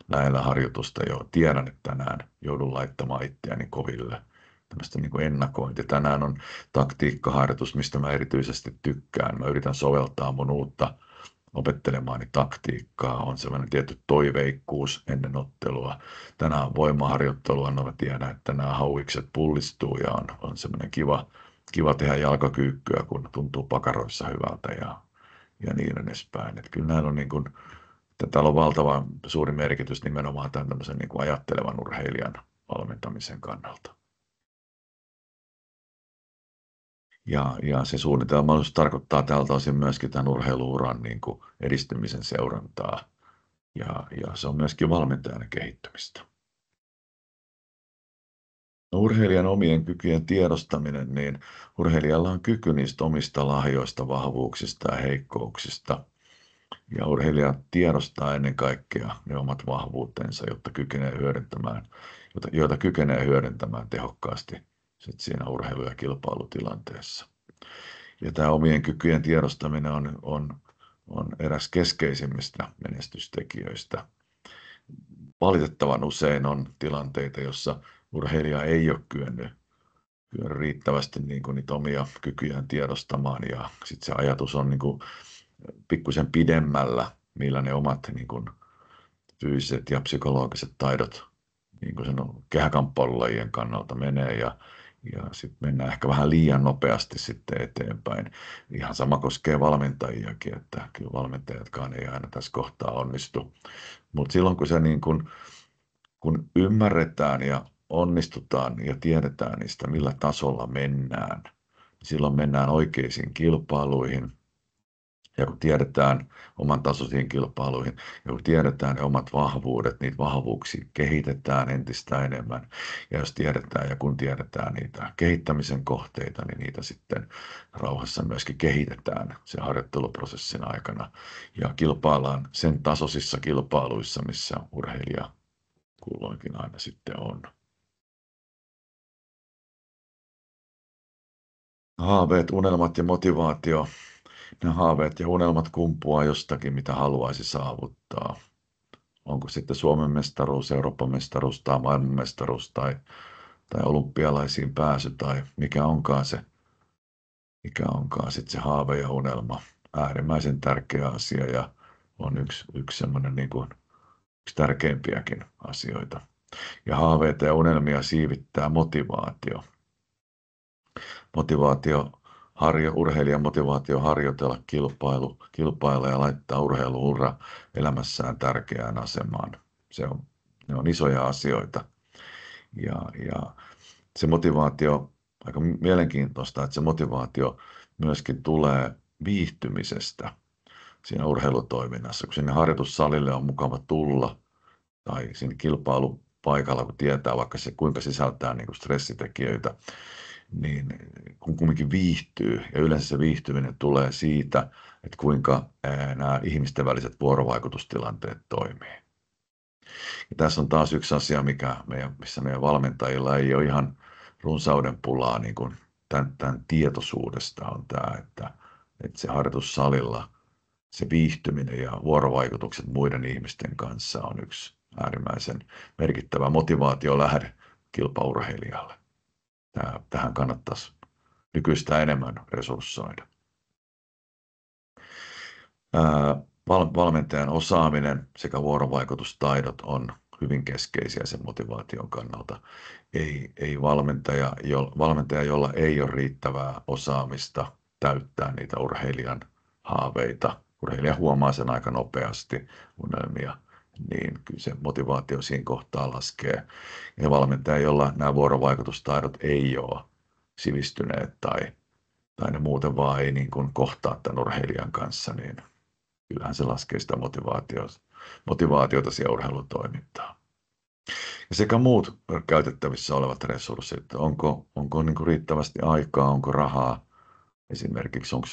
Speaker 1: lähellä harjoitusta jo. Tiedän, että tänään joudun laittamaan itseäni koville. Tällaista niin kuin ennakointi. Tänään on taktiikkaharjoitus, mistä mä erityisesti tykkään. Mä yritän soveltaa mun uutta opettelemaani taktiikkaa. On sellainen tietty toiveikkuus ennen ottelua. Tänään on voimaharjoittelua. No mä tiedän, että nämä hauikset pullistuu ja on sellainen kiva tehdä jalkakyykkyä, kun tuntuu pakaroissa hyvältä ja niin edespäin. Että kyllä näillä on niin kuin, täällä on valtavan suuri merkitys nimenomaan tämmöisen niin kuin ajattelevan urheilijan valmentamisen kannalta. Ja se suunnitelmallisuus tarkoittaa tältä osin myöskin tämän urheiluuran niin kuin edistymisen seurantaa ja se on myöskin valmentajan kehittymistä. No, urheilijan omien kykyjen tiedostaminen, niin urheilijalla on kyky niistä omista lahjoista, vahvuuksista ja heikkouksista. Ja urheilija tiedostaa ennen kaikkea ne omat vahvuutensa, joita kykenee hyödyntämään tehokkaasti sit siinä urheilu- ja kilpailutilanteessa. Ja tämä omien kykyjen tiedostaminen on eräs keskeisimmistä menestystekijöistä. Valitettavan usein on tilanteita, jossa urheilija ei ole kyennyt riittävästi niin kuin niitä omia kykyjään tiedostamaan ja sitten se ajatus on niin kuin pikkusen pidemmällä, millä ne omat niin kuin fyysiset ja psykologiset taidot niin kuin sen kehäkamppailulajien kannalta menee ja sitten mennään ehkä vähän liian nopeasti sitten eteenpäin. Ihan sama koskee valmentajiakin, että kyllä valmentajatkaan ei aina tässä kohtaa onnistu. Mutta silloin kun se niin kun ymmärretään ja onnistutaan ja tiedetään niistä, millä tasolla mennään, silloin mennään oikeisiin kilpailuihin. Ja kun tiedetään oman tasoisiin kilpailuihin ja kun tiedetään ne omat vahvuudet, niitä vahvuuksia kehitetään entistä enemmän. Ja jos tiedetään ja kun tiedetään niitä kehittämisen kohteita, niin niitä sitten rauhassa myöskin kehitetään sen harjoitteluprosessin aikana. Ja kilpaillaan sen tasoisissa kilpailuissa, missä urheilija kulloinkin aina sitten on. Haaveet, unelmat ja motivaatio. Ne haaveet ja unelmat kumpuaa jostakin, mitä haluaisi saavuttaa. Onko sitten Suomen mestaruus, Euroopan mestaruus tai maailmanmestaruus tai olympialaisiin pääsy tai mikä onkaan sitten se haave ja unelma. Äärimmäisen tärkeä asia ja on yksi semmoinen niin kuin, yksi tärkeimpiäkin asioita. Ja haaveita ja unelmia siivittää motivaatio. Urheilijan motivaatio harjoitella, kilpailla ja laittaa urheiluura elämässään tärkeään asemaan. Ne on isoja asioita. Ja se motivaatio, aika mielenkiintoista, että se motivaatio myöskin tulee viihtymisestä siinä urheilutoiminnassa, kun sinne harjoitussalille on mukava tulla tai siinä kilpailupaikalla, kun tietää vaikka se kuinka sisältää niin kuin stressitekijöitä, niin kun kumminkin viihtyy, ja yleensä se viihtyminen tulee siitä, että kuinka nämä ihmisten väliset vuorovaikutustilanteet toimii. Ja tässä on taas yksi asia, missä meidän valmentajilla ei ole ihan runsauden pulaa niin kuin tämän tietoisuudesta on tämä, että se harjoitussalilla se viihtyminen ja vuorovaikutukset muiden ihmisten kanssa on yksi äärimmäisen merkittävä motivaatiolähde kilpaurheilijalle. Tähän kannattaisi nykyistä enemmän resurssoida. Valmentajan osaaminen sekä vuorovaikutustaidot on hyvin keskeisiä sen motivaation kannalta. Ei valmentaja, jolla ei ole riittävää osaamista täyttää niitä urheilijan haaveita. Urheilija huomaa sen aika nopeasti, unelmia, niin kyllä se motivaatio siinä kohtaa laskee. Ja valmentaja, jolla nämä vuorovaikutustaidot ei ole sivistyneet tai ne muuten vaan ei niin kuin kohtaa tämän urheilijan kanssa, niin kyllähän se laskee sitä motivaatiota siihen urheilutoimintaan. Ja sekä muut käytettävissä olevat resurssit, onko niin kuin riittävästi aikaa, onko rahaa, esimerkiksi onko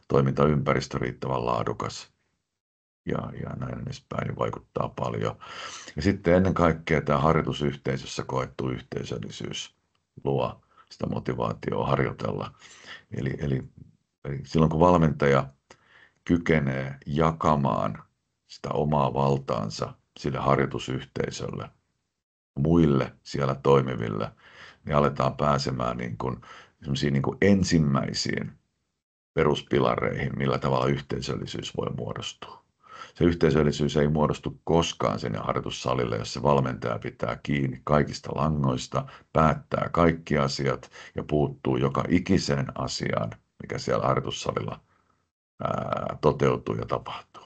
Speaker 1: toimintaympäristö riittävän laadukas ja näin edespäin, niin vaikuttaa paljon. Ja sitten ennen kaikkea tämä harjoitusyhteisössä koettu yhteisöllisyys luo sitä motivaatiota harjoitella. Eli silloin kun valmentaja kykenee jakamaan sitä omaa valtaansa sille harjoitusyhteisölle, muille siellä toimiville, niin aletaan pääsemään niin kuin ensimmäisiin peruspilareihin, millä tavalla yhteisöllisyys voi muodostua. Se yhteisöllisyys ei muodostu koskaan sinne harjoitussalille, jos se valmentaja pitää kiinni kaikista langoista, päättää kaikki asiat ja puuttuu joka ikiseen asiaan, mikä siellä harjoitussalilla toteutuu ja tapahtuu.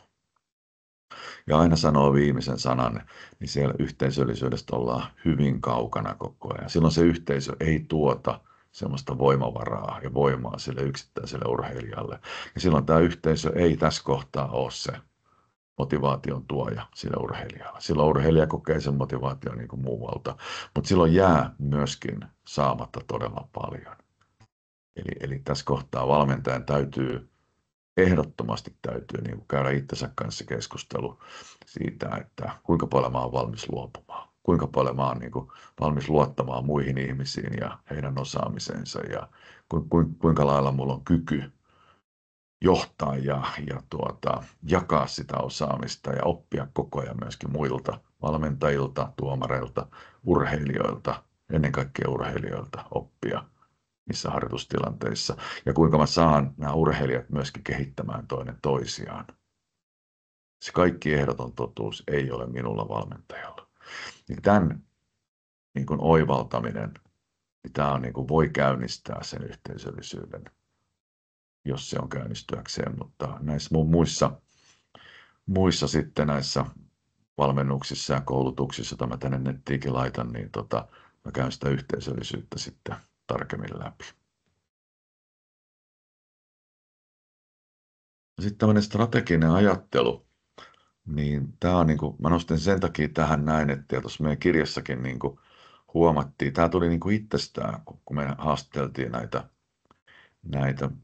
Speaker 1: Ja aina sanoo viimeisen sanan, niin siellä yhteisöllisyydestä ollaan hyvin kaukana koko ajan. Silloin se yhteisö ei tuota semmoista voimavaraa ja voimaa sille yksittäiselle urheilijalle. Ja silloin tämä yhteisö ei tässä kohtaa ole se motivaation tuoja sille urheilijalle. Silloin urheilija kokee sen motivaation niin kuin muualta, mutta silloin jää myöskin saamatta todella paljon. Eli tässä kohtaa valmentajan ehdottomasti täytyy niin kuin käydä itsensä kanssa keskustelu siitä, että kuinka paljon mä oon valmis luopumaan, kuinka paljon mä oon niin kuin valmis luottamaan muihin ihmisiin ja heidän osaamiseensa ja kuinka lailla mulla on kyky johtaa ja jakaa sitä osaamista ja oppia koko ajan myöskin muilta valmentajilta, tuomareilta, urheilijoilta, ennen kaikkea urheilijoilta oppia niissä harjoitustilanteissa ja kuinka mä saan nämä urheilijat myöskin kehittämään toinen toisiaan. Se kaikki ehdoton totuus ei ole minulla valmentajalla. Niin tämän niin kuin oivaltaminen, niin tämä on, niin kuin voi käynnistää sen yhteisöllisyyden, jos se on käynnistyäkseen, mutta näissä muissa sitten näissä valmennuksissa ja koulutuksissa, joita mä tänne nettiinkin laitan, niin mä käyn sitä yhteisöllisyyttä sitten tarkemmin läpi. Sitten tämmöinen strateginen ajattelu, niin tämä on, niin kuin, mä nostin sen takia tähän näin, että tuossa meidän kirjassakin niin kuin huomattiin, tämä tuli niin kuin itsestään, kun me haasteltiin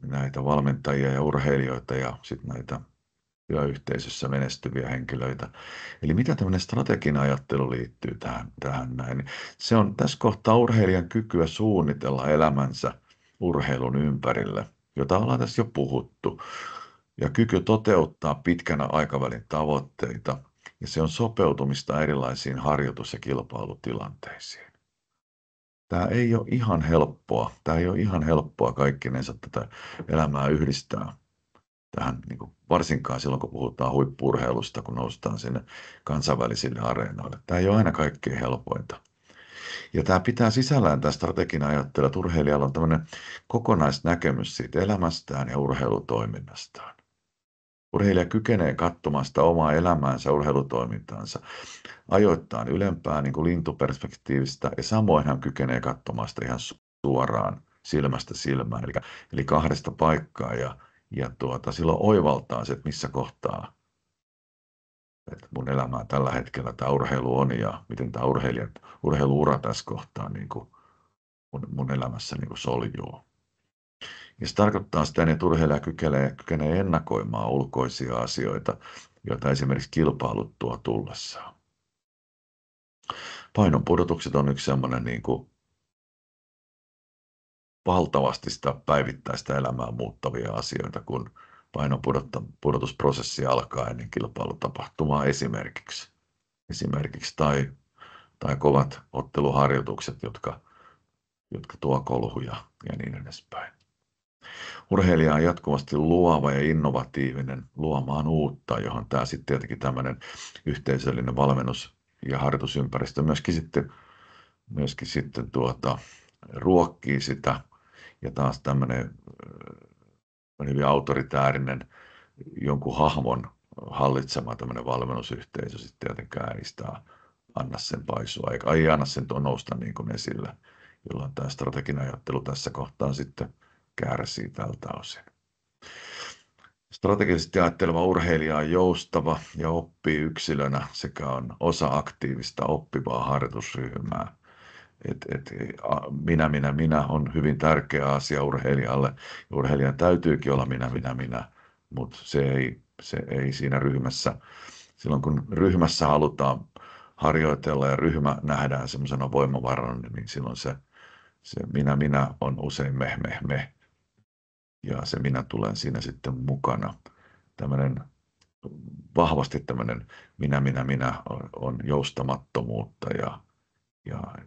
Speaker 1: näitä valmentajia ja urheilijoita ja sitten näitä työyhteisössä menestyviä henkilöitä. Eli mitä tämmöinen strateginen ajattelu liittyy tähän näin? Se on tässä kohtaa urheilijan kykyä suunnitella elämänsä urheilun ympärille, jota ollaan tässä jo puhuttu, ja kyky toteuttaa pitkänä aikavälin tavoitteita, ja se on sopeutumista erilaisiin harjoitus- ja kilpailutilanteisiin. Tämä ei ole ihan helppoa kaikkinensa tätä elämää yhdistää tähän, niin kuin varsinkaan silloin, kun puhutaan huippu-urheilusta, kun noustaan sinne kansainvälisille areenoille. Tämä ei ole aina kaikkein helpointa. Ja tämä pitää sisällään tämä strateginen ajattelu, että urheilijalla on tämmöinen kokonaisnäkemys siitä elämästään ja urheilutoiminnastaan. Urheilija kykenee katsomaan sitä omaa elämäänsä, urheilutoimintaansa, ajoittain ylempää niin kuin lintuperspektiivistä, ja samoin hän kykenee katsomaan sitä ihan suoraan silmästä silmään, eli kahdesta paikkaa, ja silloin oivaltaa se, että missä kohtaa että mun elämää tällä hetkellä tämä urheilu on, ja miten tämä urheiluura tässä kohtaa niin kuin mun elämässä niin kuin soljuu. Ja se tarkoittaa sitä, että urheilija kykenee ennakoimaan ulkoisia asioita, joita esimerkiksi kilpailut tuo tullessaan. Painonpudotukset on yksi sellainen niin kuin valtavasti sitä päivittäistä elämää muuttavia asioita, kun painonpudotusprosessi alkaa ennen kilpailutapahtumaa esimerkiksi tai kovat otteluharjoitukset, jotka tuo kolhuja ja niin edespäin. Urheilija on jatkuvasti luova ja innovatiivinen luomaan uutta, johon tämä sitten tietenkin tämmöinen yhteisöllinen valmennus ja harjoitusympäristö myöskin sitten ruokkii sitä. Ja taas tämmöinen hyvin autoritäärinen jonkun hahmon hallitsema tämmöinen valmennusyhteisö sitten tietenkään ei sitä anna sen paisua, eikä ei anna sen nousta niin kuin esille, jolloin tämä strateginen ajattelu tässä kohtaa sitten kärsii tältä osin. Strategisesti ajatteleva urheilija on joustava ja oppii yksilönä sekä on osa aktiivista oppivaa harjoitusryhmää. Minä on hyvin tärkeä asia urheilijalle. Urheilijan täytyykin olla minä, mutta se ei siinä ryhmässä. Silloin kun ryhmässä halutaan harjoitella ja ryhmä nähdään semmoisena voimavarana, niin silloin se minä on usein me. Ja se minä tulee siinä sitten mukana. Vahvasti tämmöinen minä on joustamattomuutta ja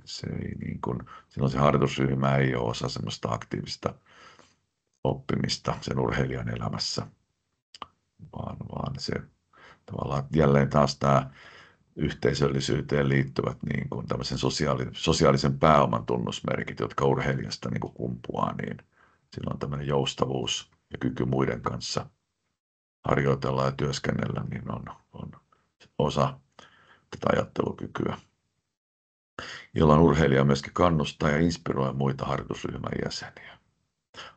Speaker 1: se ei niin kuin, silloin se harjoitusryhmä ei ole osa semmoista aktiivista oppimista sen urheilijan elämässä, vaan se tavallaan jälleen taas tämä yhteisöllisyyteen liittyvät niin kuin tämmöisen sosiaalisen pääoman tunnusmerkit, jotka urheilijasta niin kuin kumpuaa, niin silloin tämmöinen joustavuus ja kyky muiden kanssa harjoitella ja työskennellä niin on osa tätä ajattelukykyä, jolloin urheilija myöskin kannustaa ja inspiroi muita harjoitusryhmän jäseniä.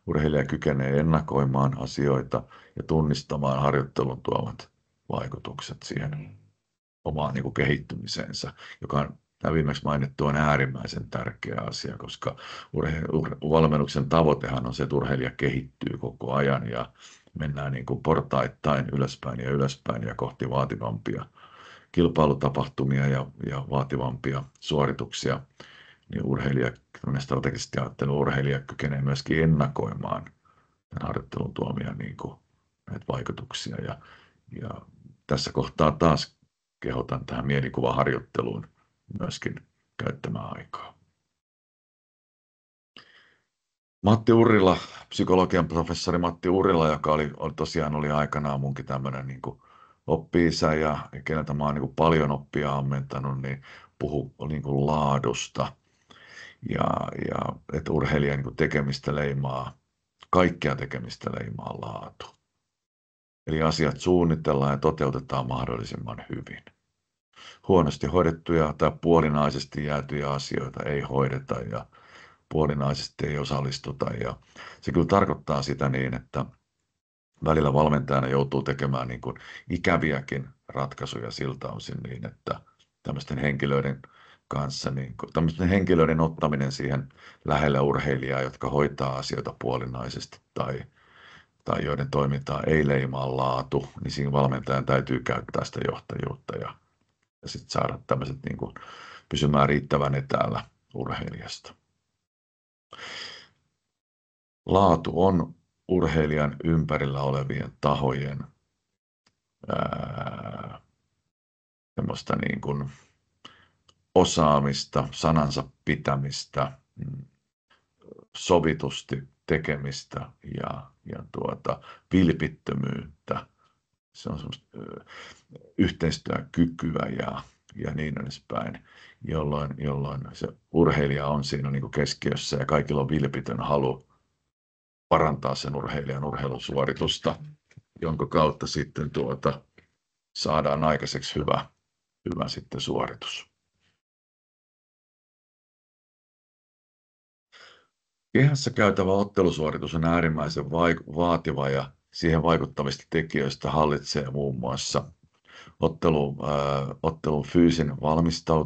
Speaker 1: Urheilija kykenee ennakoimaan asioita ja tunnistamaan harjoittelun tuomat vaikutukset siihen omaan niin kuin kehittymiseensä, joka on tämä viimeksi mainittu on äärimmäisen tärkeä asia, koska valmennuksen tavoitehan on se, että urheilija kehittyy koko ajan ja mennään niin kuin portaittain ylöspäin ja kohti vaativampia kilpailutapahtumia ja vaativampia suorituksia, niin strategisesti ajattelu urheilija kykenee myöskin ennakoimaan tämän harjoittelun tuomia niin kuin näitä vaikutuksia. Ja tässä kohtaa taas kehotan tähän mielikuvaharjoitteluun myöskin käyttämään aikaa. Matti Urrila, psykologian professori Matti Urrila, joka oli aikanaan munkin tämmöinen niin kuin oppi-isä ja keneltä mä oon niin kuin paljon oppia ammentanut, niin puhui niin kuin laadusta ja että urheilijan niin kuin kaikkea tekemistä leimaa laatu. Eli asiat suunnitellaan ja toteutetaan mahdollisimman hyvin. Huonosti hoidettuja tai puolinaisesti jäätyjä asioita ei hoideta ja puolinaisesti ei osallistuta. Ja se kyllä tarkoittaa sitä niin, että välillä valmentajana joutuu tekemään niin kuin ikäviäkin ratkaisuja siltä osin niin, että tämmöisten henkilöiden kanssa, niin kuin, tämmöisten henkilöiden ottaminen siihen lähelle urheilijaa, jotka hoitaa asioita puolinaisesti tai joiden toimintaa ei leimaa laatu, niin siinä valmentajan täytyy käyttää sitä johtajuutta ja sitten saada tämmöiset niin kuin pysymään riittävän etäällä urheilijasta. Laatu on urheilijan ympärillä olevien tahojen semmoista niin kuin osaamista, sanansa pitämistä, sovitusti tekemistä ja vilpittömyyttä. Se on semmoista yhteistyökykyä ja niin edespäin, jolloin se urheilija on siinä niin kuin keskiössä ja kaikilla on vilpitön halu parantaa sen urheilijan urheilusuoritusta, jonka kautta sitten saadaan aikaiseksi hyvä sitten suoritus. Kehässä käytävä ottelusuoritus on äärimmäisen vaativa ja siihen vaikuttavista tekijöistä hallitsee muun muassa ottelun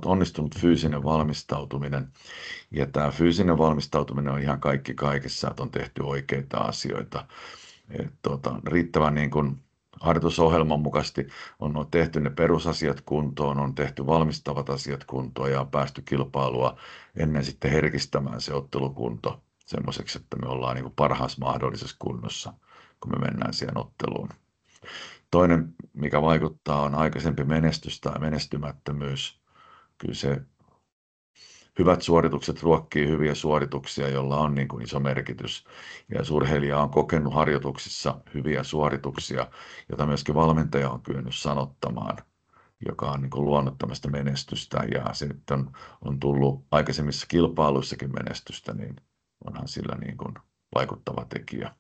Speaker 1: onnistunut fyysinen valmistautuminen. Ja tämä fyysinen valmistautuminen on ihan kaikki kaikessa, että on tehty oikeita asioita. Riittävän niin kuin harjoitusohjelman mukaisesti on tehty ne perusasiat kuntoon, on tehty valmistavat asiat kuntoon ja on päästy kilpailua ennen sitten herkistämään se ottelukunto semmoiseksi, että me ollaan niin kuin parhaassa mahdollisessa kunnossa, kun me mennään siihen otteluun. Toinen, mikä vaikuttaa, on aikaisempi menestys tai menestymättömyys. Kyllä se hyvät suoritukset ruokkii hyviä suorituksia, jolla on niin kuin iso merkitys. Ja jos urheilija on kokenut harjoituksissa hyviä suorituksia, jota myöskin valmentaja on kyennyt sanottamaan, joka on niin kuin luonut tämmöistä menestystä ja sitten on tullut aikaisemmissa kilpailuissakin menestystä, niin onhan sillä niin kuin vaikuttava tekijä.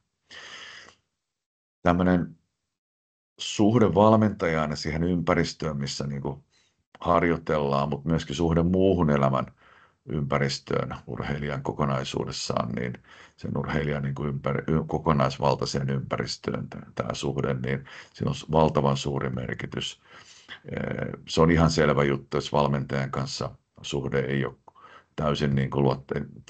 Speaker 1: Tämmöinen suhde valmentajaan ja siihen ympäristöön, missä niin kuin harjoitellaan, mutta myöskin suhde muuhun elämän ympäristöön urheilijan kokonaisuudessaan, niin sen urheilijan niin kuin kokonaisvaltaiseen ympäristöön tämä suhde, niin sillä on valtavan suuri merkitys. Se on ihan selvä juttu, jos valmentajan kanssa suhde ei ole täysin, niin kuin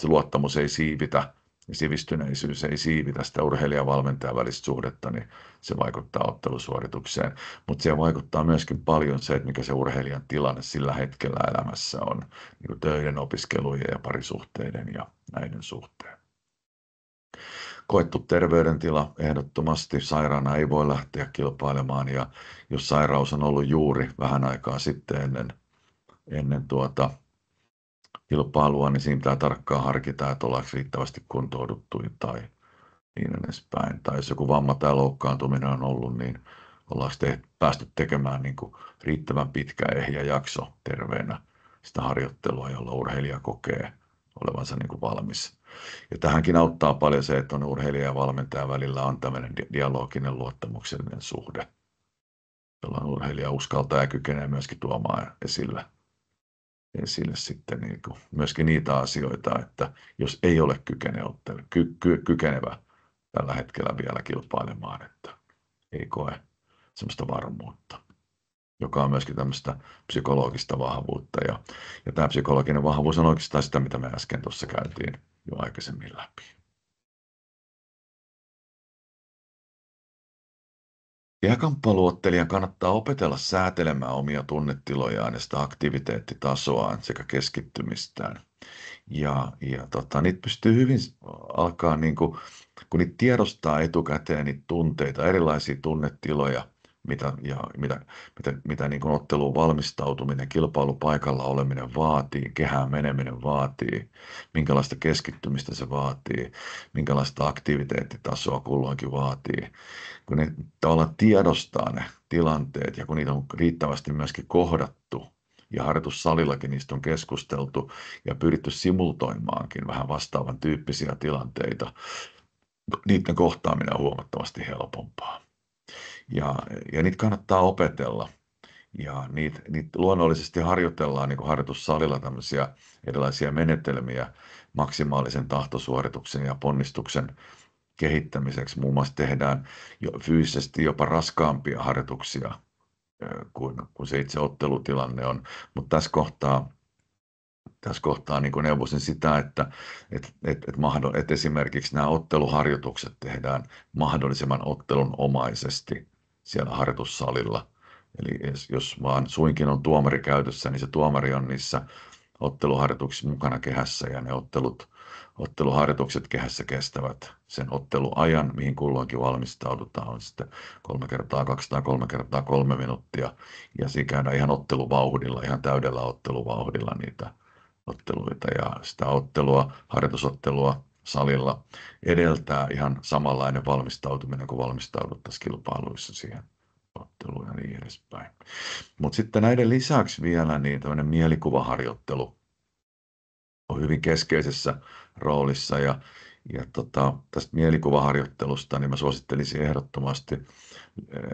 Speaker 1: luottamus ei siivitä, ja sivistyneisyys ei siivitä sitä urheilijavalmentajan välistä suhdetta, niin se vaikuttaa ottelusuoritukseen. Mutta siihen vaikuttaa myöskin paljon se, että mikä se urheilijan tilanne sillä hetkellä elämässä on, niin kuin töiden, opiskelujen ja parisuhteiden ja näiden suhteen. Koettu terveydentila ehdottomasti, sairaana ei voi lähteä kilpailemaan, ja jos sairaus on ollut juuri vähän aikaa sitten ennen kilpailua, niin siinä pitää tarkkaan harkita, että ollaanko riittävästi kuntouduttu tai niin edespäin. Tai jos joku vamma tai loukkaantuminen on ollut, niin ollaanko päästy tekemään niin kuin riittävän pitkä ehjä jakso terveenä sitä harjoittelua, jolla urheilija kokee olevansa niin kuin valmis. Ja tähänkin auttaa paljon se, että on urheilija ja valmentajan välillä on tämmöinen dialoginen luottamuksellinen suhde, jolloin urheilija uskaltaa ja kykenee myöskin tuomaan esille sitten niin kuin myöskin niitä asioita, että jos ei ole kykenevä tällä hetkellä vielä kilpailemaan, että ei koe semmoista varmuutta, joka on myöskin tämmöistä psykologista vahvuutta. Ja tämä psykologinen vahvuus on oikeastaan sitä, mitä me äsken tuossa käytiin jo aikaisemmin läpi. Kehäkamppailuottelijan kannattaa opetella säätelemään omia tunnetilojaan ja sitä aktiviteettitasoaan sekä keskittymistään. Niitä pystyy hyvin alkaa, niin kun niitä tiedostaa etukäteen, niitä tunteita, erilaisia tunnetiloja, mitä niin kun otteluun valmistautuminen, kilpailupaikalla oleminen vaatii, kehään meneminen vaatii, minkälaista keskittymistä se vaatii, minkälaista aktiviteettitasoa kulloinkin vaatii. Kun ne tavallaan tiedostaa ne tilanteet ja kun niitä on riittävästi myöskin kohdattu, ja harjoitussalillakin niistä on keskusteltu ja pyritty simultoimaankin vähän vastaavan tyyppisiä tilanteita. Niiden kohtaaminen on huomattavasti helpompaa. Ja niitä kannattaa opetella. Ja niitä luonnollisesti harjoitellaan niin kuin harjoitussalilla tämmöisiä erilaisia menetelmiä maksimaalisen tahtosuorituksen ja ponnistuksen kehittämiseksi. Muun muassa tehdään fyysisesti jopa raskaampia harjoituksia kuin se itse ottelutilanne on. Mutta tässä kohtaa niin neuvoisin sitä, että esimerkiksi nämä otteluharjoitukset tehdään mahdollisimman ottelunomaisesti siellä harjoitussalilla. Eli jos vaan suinkin on tuomari käytössä, niin se tuomari on niissä otteluharjoituksissa mukana kehässä ja ne otteluharjoitukset kehässä kestävät sen otteluajan, mihin kulloinkin valmistaudutaan, on sitten 3x2 tai 3x3 minuuttia. Ja siinä käydään ihan otteluvauhdilla, ihan täydellä otteluvauhdilla niitä otteluita. Ja sitä harjoitusottelua salilla edeltää ihan samanlainen valmistautuminen kuin valmistauduttaisiin kilpailuissa siihen otteluun ja niin edespäin. Mutta sitten näiden lisäksi vielä niin tämmöinen mielikuvaharjoittelu on hyvin keskeisessä roolissa ja tästä mielikuvaharjoittelusta niin mä suosittelisin ehdottomasti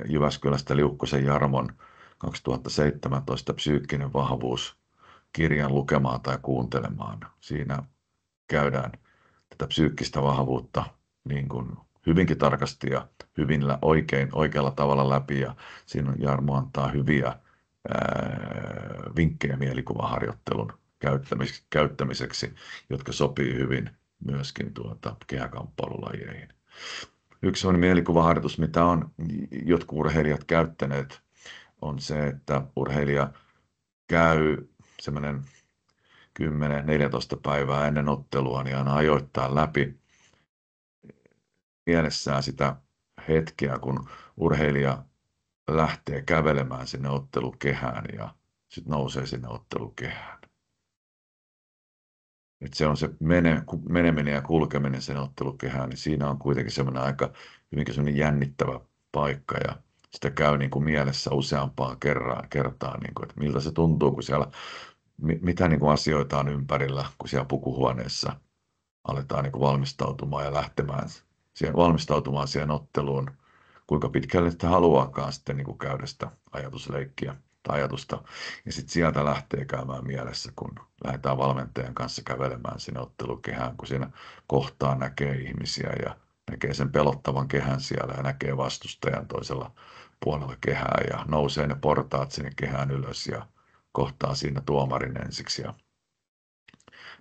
Speaker 1: Jyväskylästä Liukkosen Jarmon 2017 Psyykkinen vahvuus -kirjan lukemaan tai kuuntelemaan. Siinä käydään tätä psyykkistä vahvuutta niin kuin hyvinkin tarkasti ja oikealla tavalla läpi ja siinä Jarmo antaa hyviä vinkkejä mielikuvaharjoittelun käyttämiseksi, jotka sopii hyvin myöskin kehäkamppailulajeihin. Yksi sellainen mielikuvaharjoitus, mitä on jotkut urheilijat käyttäneet, on se, että urheilija käy semmoinen 10-14 päivää ennen ottelua, niin aina ajoittaa läpi mielessään sitä hetkeä, kun urheilija lähtee kävelemään sinne ottelukehään ja sitten nousee sinne ottelukehään. Että se on se meneminen ja kulkeminen sen ottelukehään, niin siinä on kuitenkin semmoinen aika hyvinkin semmoinen jännittävä paikka ja sitä käy niin kuin mielessä useampaan kertaan, niin kuin, että miltä se tuntuu, kun siellä, mitä niin kuin asioita on ympärillä, kun siellä pukuhuoneessa aletaan niin kuin valmistautumaan ja valmistautumaan siihen otteluun, kuinka pitkälle sitä haluaakaan sitten niin kuin käydä sitä ajatusleikkiä tai ajatusta. Ja sitten sieltä lähtee käymään mielessä, kun lähdetään valmentajan kanssa kävelemään sinne ottelukehään, kun siinä kohtaa näkee ihmisiä ja näkee sen pelottavan kehän siellä ja näkee vastustajan toisella puolella kehää ja nousee ne portaat sinne kehään ylös ja kohtaa siinä tuomarin ensiksi ja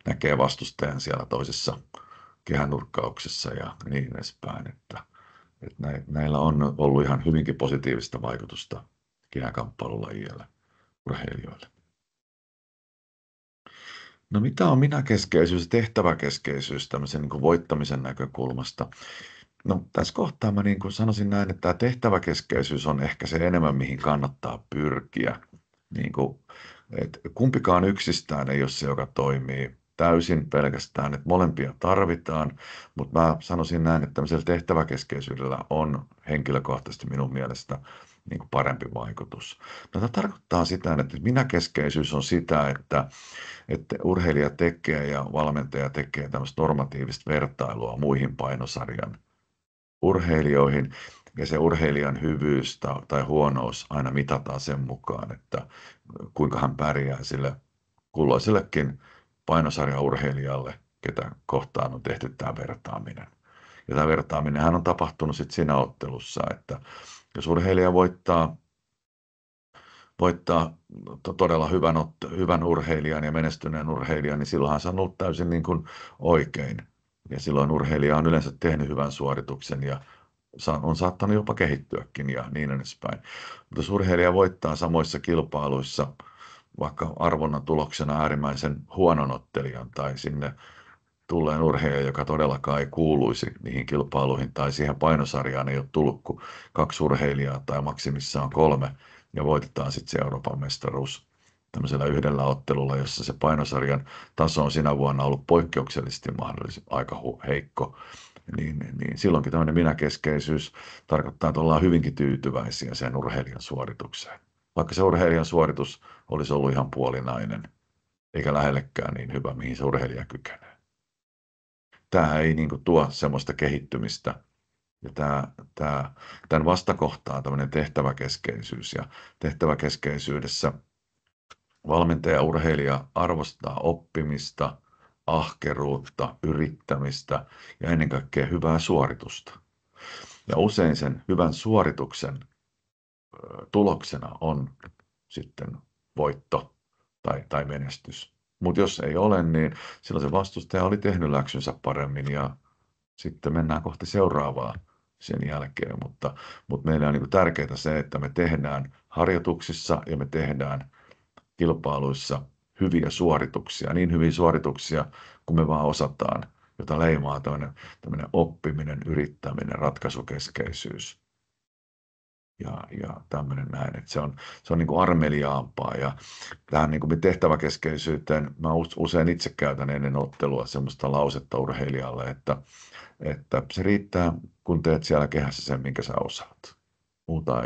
Speaker 1: näkee vastustajan siellä toisessa kehänurkkauksessa ja niin edespäin. Että näillä on ollut ihan hyvinkin positiivista vaikutusta kehäkamppailulajille, urheilijoille. No mitä on minäkeskeisyys ja tehtäväkeskeisyys tämmöisen niin kuin voittamisen näkökulmasta? No tässä kohtaa mä niin kuin sanoisin näin, että tämä tehtäväkeskeisyys on ehkä se enemmän, mihin kannattaa pyrkiä. Niin kuin, että kumpikaan yksistään ei ole se, joka toimii täysin pelkästään, että molempia tarvitaan, mutta mä sanoisin näin, että tämmöisellä tehtäväkeskeisyydellä on henkilökohtaisesti minun mielestä niin kuin parempi vaikutus. No, tämä tarkoittaa sitä, että minäkeskeisyys on sitä, että urheilija tekee ja valmentaja tekee tämmöistä normatiivista vertailua muihin painosarjan urheilijoihin, ja se urheilijan hyvyys tai huonous aina mitataan sen mukaan, että kuinka hän pärjää sille kulloisellekin painosarjaurheilijalle, ketä kohtaan on tehty tämä vertaaminen. Ja tämä vertaaminenhan on tapahtunut sitten siinä ottelussa, että jos urheilija voittaa todella hyvän urheilijan ja menestyneen urheilijan, niin silloinhan se on ollut täysin niin kuin oikein. Ja silloin urheilija on yleensä tehnyt hyvän suorituksen ja on saattanut jopa kehittyäkin ja niin edespäin. Mutta jos urheilija voittaa samoissa kilpailuissa vaikka arvonnan tuloksena äärimmäisen huonon ottelijan tai sinne tulleen urheilija, joka todellakaan ei kuuluisi niihin kilpailuihin tai siihen painosarjaan ei ole tullut kuin 2 urheilijaa tai maksimissaan 3 ja voitetaan sitten se Euroopan mestaruus tämmöisellä yhdellä ottelulla, jossa se painosarjan taso on sinä vuonna ollut poikkeuksellisesti aika heikko, niin silloinkin tämmöinen minäkeskeisyys tarkoittaa, että ollaan hyvinkin tyytyväisiä sen urheilijan suoritukseen. Vaikka se urheilijan suoritus olisi ollut ihan puolinainen, eikä lähellekään niin hyvä, mihin se urheilija kykenee. Tämä ei niin kuin tuo semmoista kehittymistä. Ja tämän vastakohtaa tämmöinen tehtäväkeskeisyys. Ja tehtäväkeskeisyydessä valmentaja ja urheilija arvostaa oppimista, ahkeruutta, yrittämistä ja ennen kaikkea hyvää suoritusta. Ja usein sen hyvän suorituksen tuloksena on sitten voitto tai menestys. Mutta jos ei ole, niin silloin se vastustaja oli tehnyt läksynsä paremmin ja sitten mennään kohti seuraavaa sen jälkeen. Mutta meillä on niin kuin tärkeää se, että me tehdään harjoituksissa ja me tehdään kilpailuissa hyviä suorituksia, niin hyviä suorituksia kuin me vaan osataan, jota leimaa tämmöinen oppiminen, yrittäminen, ratkaisukeskeisyys. Ja tämmöinen näin, että se on niin kuin armeliaampaa ja tähän niin kuin tehtäväkeskeisyyteen mä usein itse käytän ennen ottelua semmoista lausetta urheilijalle, että se riittää, kun teet siellä kehässä sen, minkä sä osaat. Muuta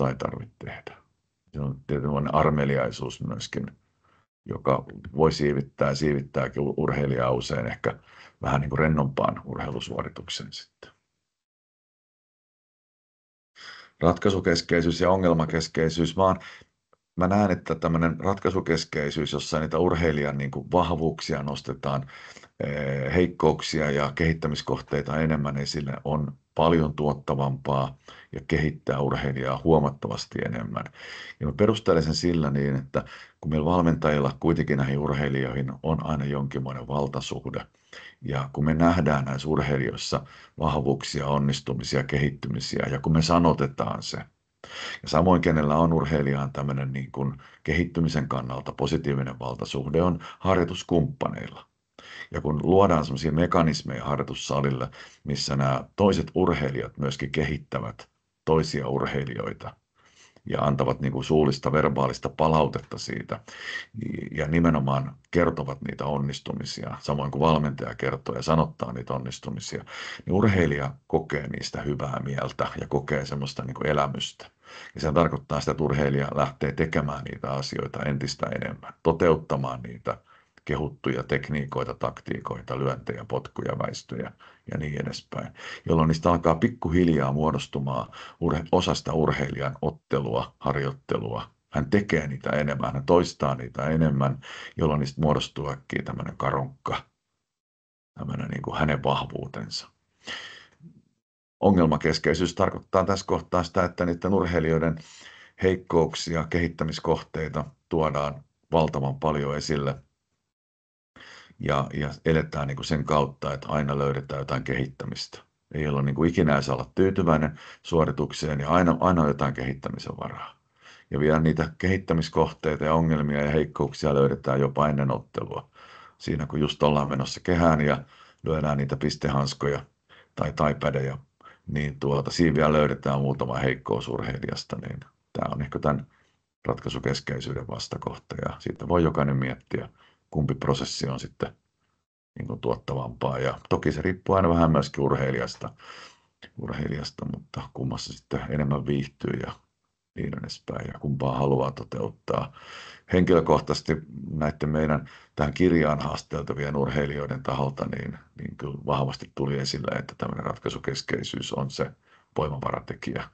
Speaker 1: ei tarvitse tehdä. Se on tietynlainen armeliaisuus myöskin, joka voi siivittääkin urheilijaa usein ehkä vähän niin kuin rennompaan urheilusuoritukseen sitten. Ratkaisukeskeisyys ja ongelmakeskeisyys. Mä näen, että tämmöinen ratkaisukeskeisyys, jossa niitä urheilijan niin kuin vahvuuksia nostetaan, heikkouksia ja kehittämiskohteita enemmän esille, on paljon tuottavampaa ja kehittää urheilijaa huomattavasti enemmän. Ja mä perustelen sen sillä niin, että kun meillä valmentajilla kuitenkin näihin urheilijoihin on aina jonkinlainen valtasuhde, ja kun me nähdään näissä urheilijoissa vahvuuksia, onnistumisia, kehittymisiä, ja kun me sanotetaan se, ja samoin kenellä on urheilijaan tämmöinen niin kuin kehittymisen kannalta positiivinen valtasuhde on harjoituskumppaneilla. Ja kun luodaan sellaisia mekanismeja harjoitussalille, missä nämä toiset urheilijat myöskin kehittävät toisia urheilijoita ja antavat niin kuin suullista verbaalista palautetta siitä ja nimenomaan kertovat niitä onnistumisia, samoin kuin valmentaja kertoo ja sanottaa niitä onnistumisia, niin urheilija kokee niistä hyvää mieltä ja kokee semmoista niin kuin elämystä. Ja se tarkoittaa sitä, että urheilija lähtee tekemään niitä asioita entistä enemmän, toteuttamaan niitä kehuttuja tekniikoita, taktiikoita, lyöntejä, potkuja, väistöjä ja niin edespäin, jolloin niistä alkaa pikkuhiljaa muodostumaan osa sitä urheilijan ottelua, harjoittelua. Hän tekee niitä enemmän, hän toistaa niitä enemmän, jolloin niistä muodostuu äkkiä tämmöinen karonkka, tämmöinen niin kuin hänen vahvuutensa. Ongelmakeskeisyys tarkoittaa tässä kohtaa sitä, että niiden urheilijoiden heikkouksia, kehittämiskohteita tuodaan valtavan paljon esille ja eletään niin kuin sen kautta, että aina löydetään jotain kehittämistä. Ei ole niin kuin ikinä saa olla tyytyväinen suoritukseen ja aina on jotain kehittämisen varaa. Ja vielä niitä kehittämiskohteita ja ongelmia ja heikkouksia löydetään jopa ennen ottelua. Siinä kun just ollaan menossa kehään ja lyödään niitä pistehanskoja tai pädejä, niin siinä vielä löydetään muutama heikkous urheilijasta, niin tämä on ehkä tämän ratkaisukeskeisyyden vastakohta ja siitä voi jokainen miettiä, kumpi prosessi on sitten niin kuin tuottavampaa. Ja toki se riippuu aina vähän myöskin urheilijasta, mutta kummassa sitten enemmän viihtyy ja niin edespäin ja kumpaa haluaa toteuttaa. Henkilökohtaisesti näiden meidän tähän kirjaan haasteltavien urheilijoiden taholta, niin kyllä vahvasti tuli esille, että tämmöinen ratkaisukeskeisyys on se voimavaratekijä.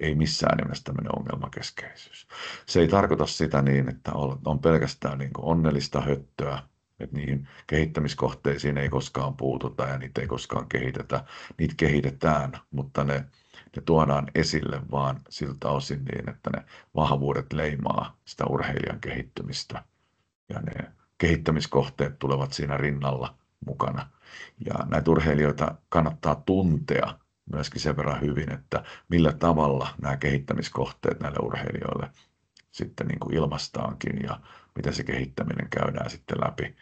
Speaker 1: Ei missään nimessä tämmöinen ongelmakeskeisyys. Se ei tarkoita sitä niin, että on pelkästään niin kuin onnellista höttöä, että niihin kehittämiskohteisiin ei koskaan puututa ja niitä ei koskaan kehitetä. Niitä kehitetään, mutta ne tuodaan esille vaan siltä osin niin, että ne vahvuudet leimaa sitä urheilijan kehittymistä ja ne kehittämiskohteet tulevat siinä rinnalla mukana. Ja näitä urheilijoita kannattaa tuntea myöskin sen verran hyvin, että millä tavalla nämä kehittämiskohteet näille urheilijoille sitten niin kuin ilmaistaankin ja miten se kehittäminen käydään sitten läpi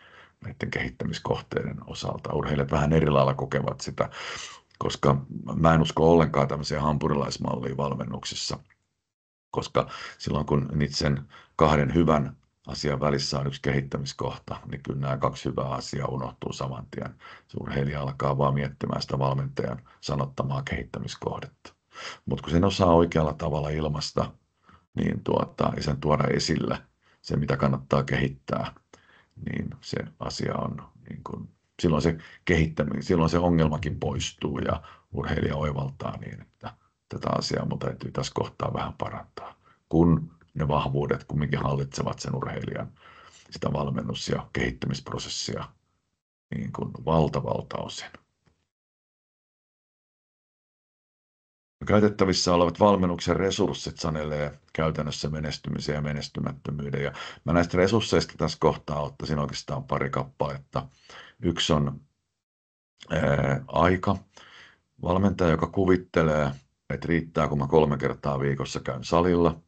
Speaker 1: näiden kehittämiskohteiden osalta. Urheilijat vähän eri lailla kokevat sitä, koska mä en usko ollenkaan tämmöiseen hampurilaismalliin valmennuksissa, koska silloin kun sen kahden hyvän asian välissä on yksi kehittämiskohta, niin kyllä nämä kaksi hyvää asiaa unohtuu saman tien. Se urheilija alkaa vaan miettimään sitä valmentajan sanottamaa kehittämiskohdetta. Mutta kun sen osaa oikealla tavalla ilmaista, niin ja sen tuoda esille se, mitä kannattaa kehittää, niin se asia on, niin kun, silloin se kehittäminen, silloin se ongelmakin poistuu ja urheilija oivaltaa niin, että tätä asiaa mun täytyy tässä kohtaa vähän parantaa, kun ne vahvuudet kumminkin hallitsevat sen urheilijan sitä valmennus- ja kehittämisprosessia niin kuin valtavalta osin. Käytettävissä olevat valmennuksen resurssit sanelee käytännössä menestymisen ja menestymättömyyden. Ja mä näistä resursseista tässä kohtaa ottaisin oikeastaan pari kappaletta. Yksi on aika. Valmentaja, joka kuvittelee, että riittää, kun mä 3 kertaa viikossa käyn salilla,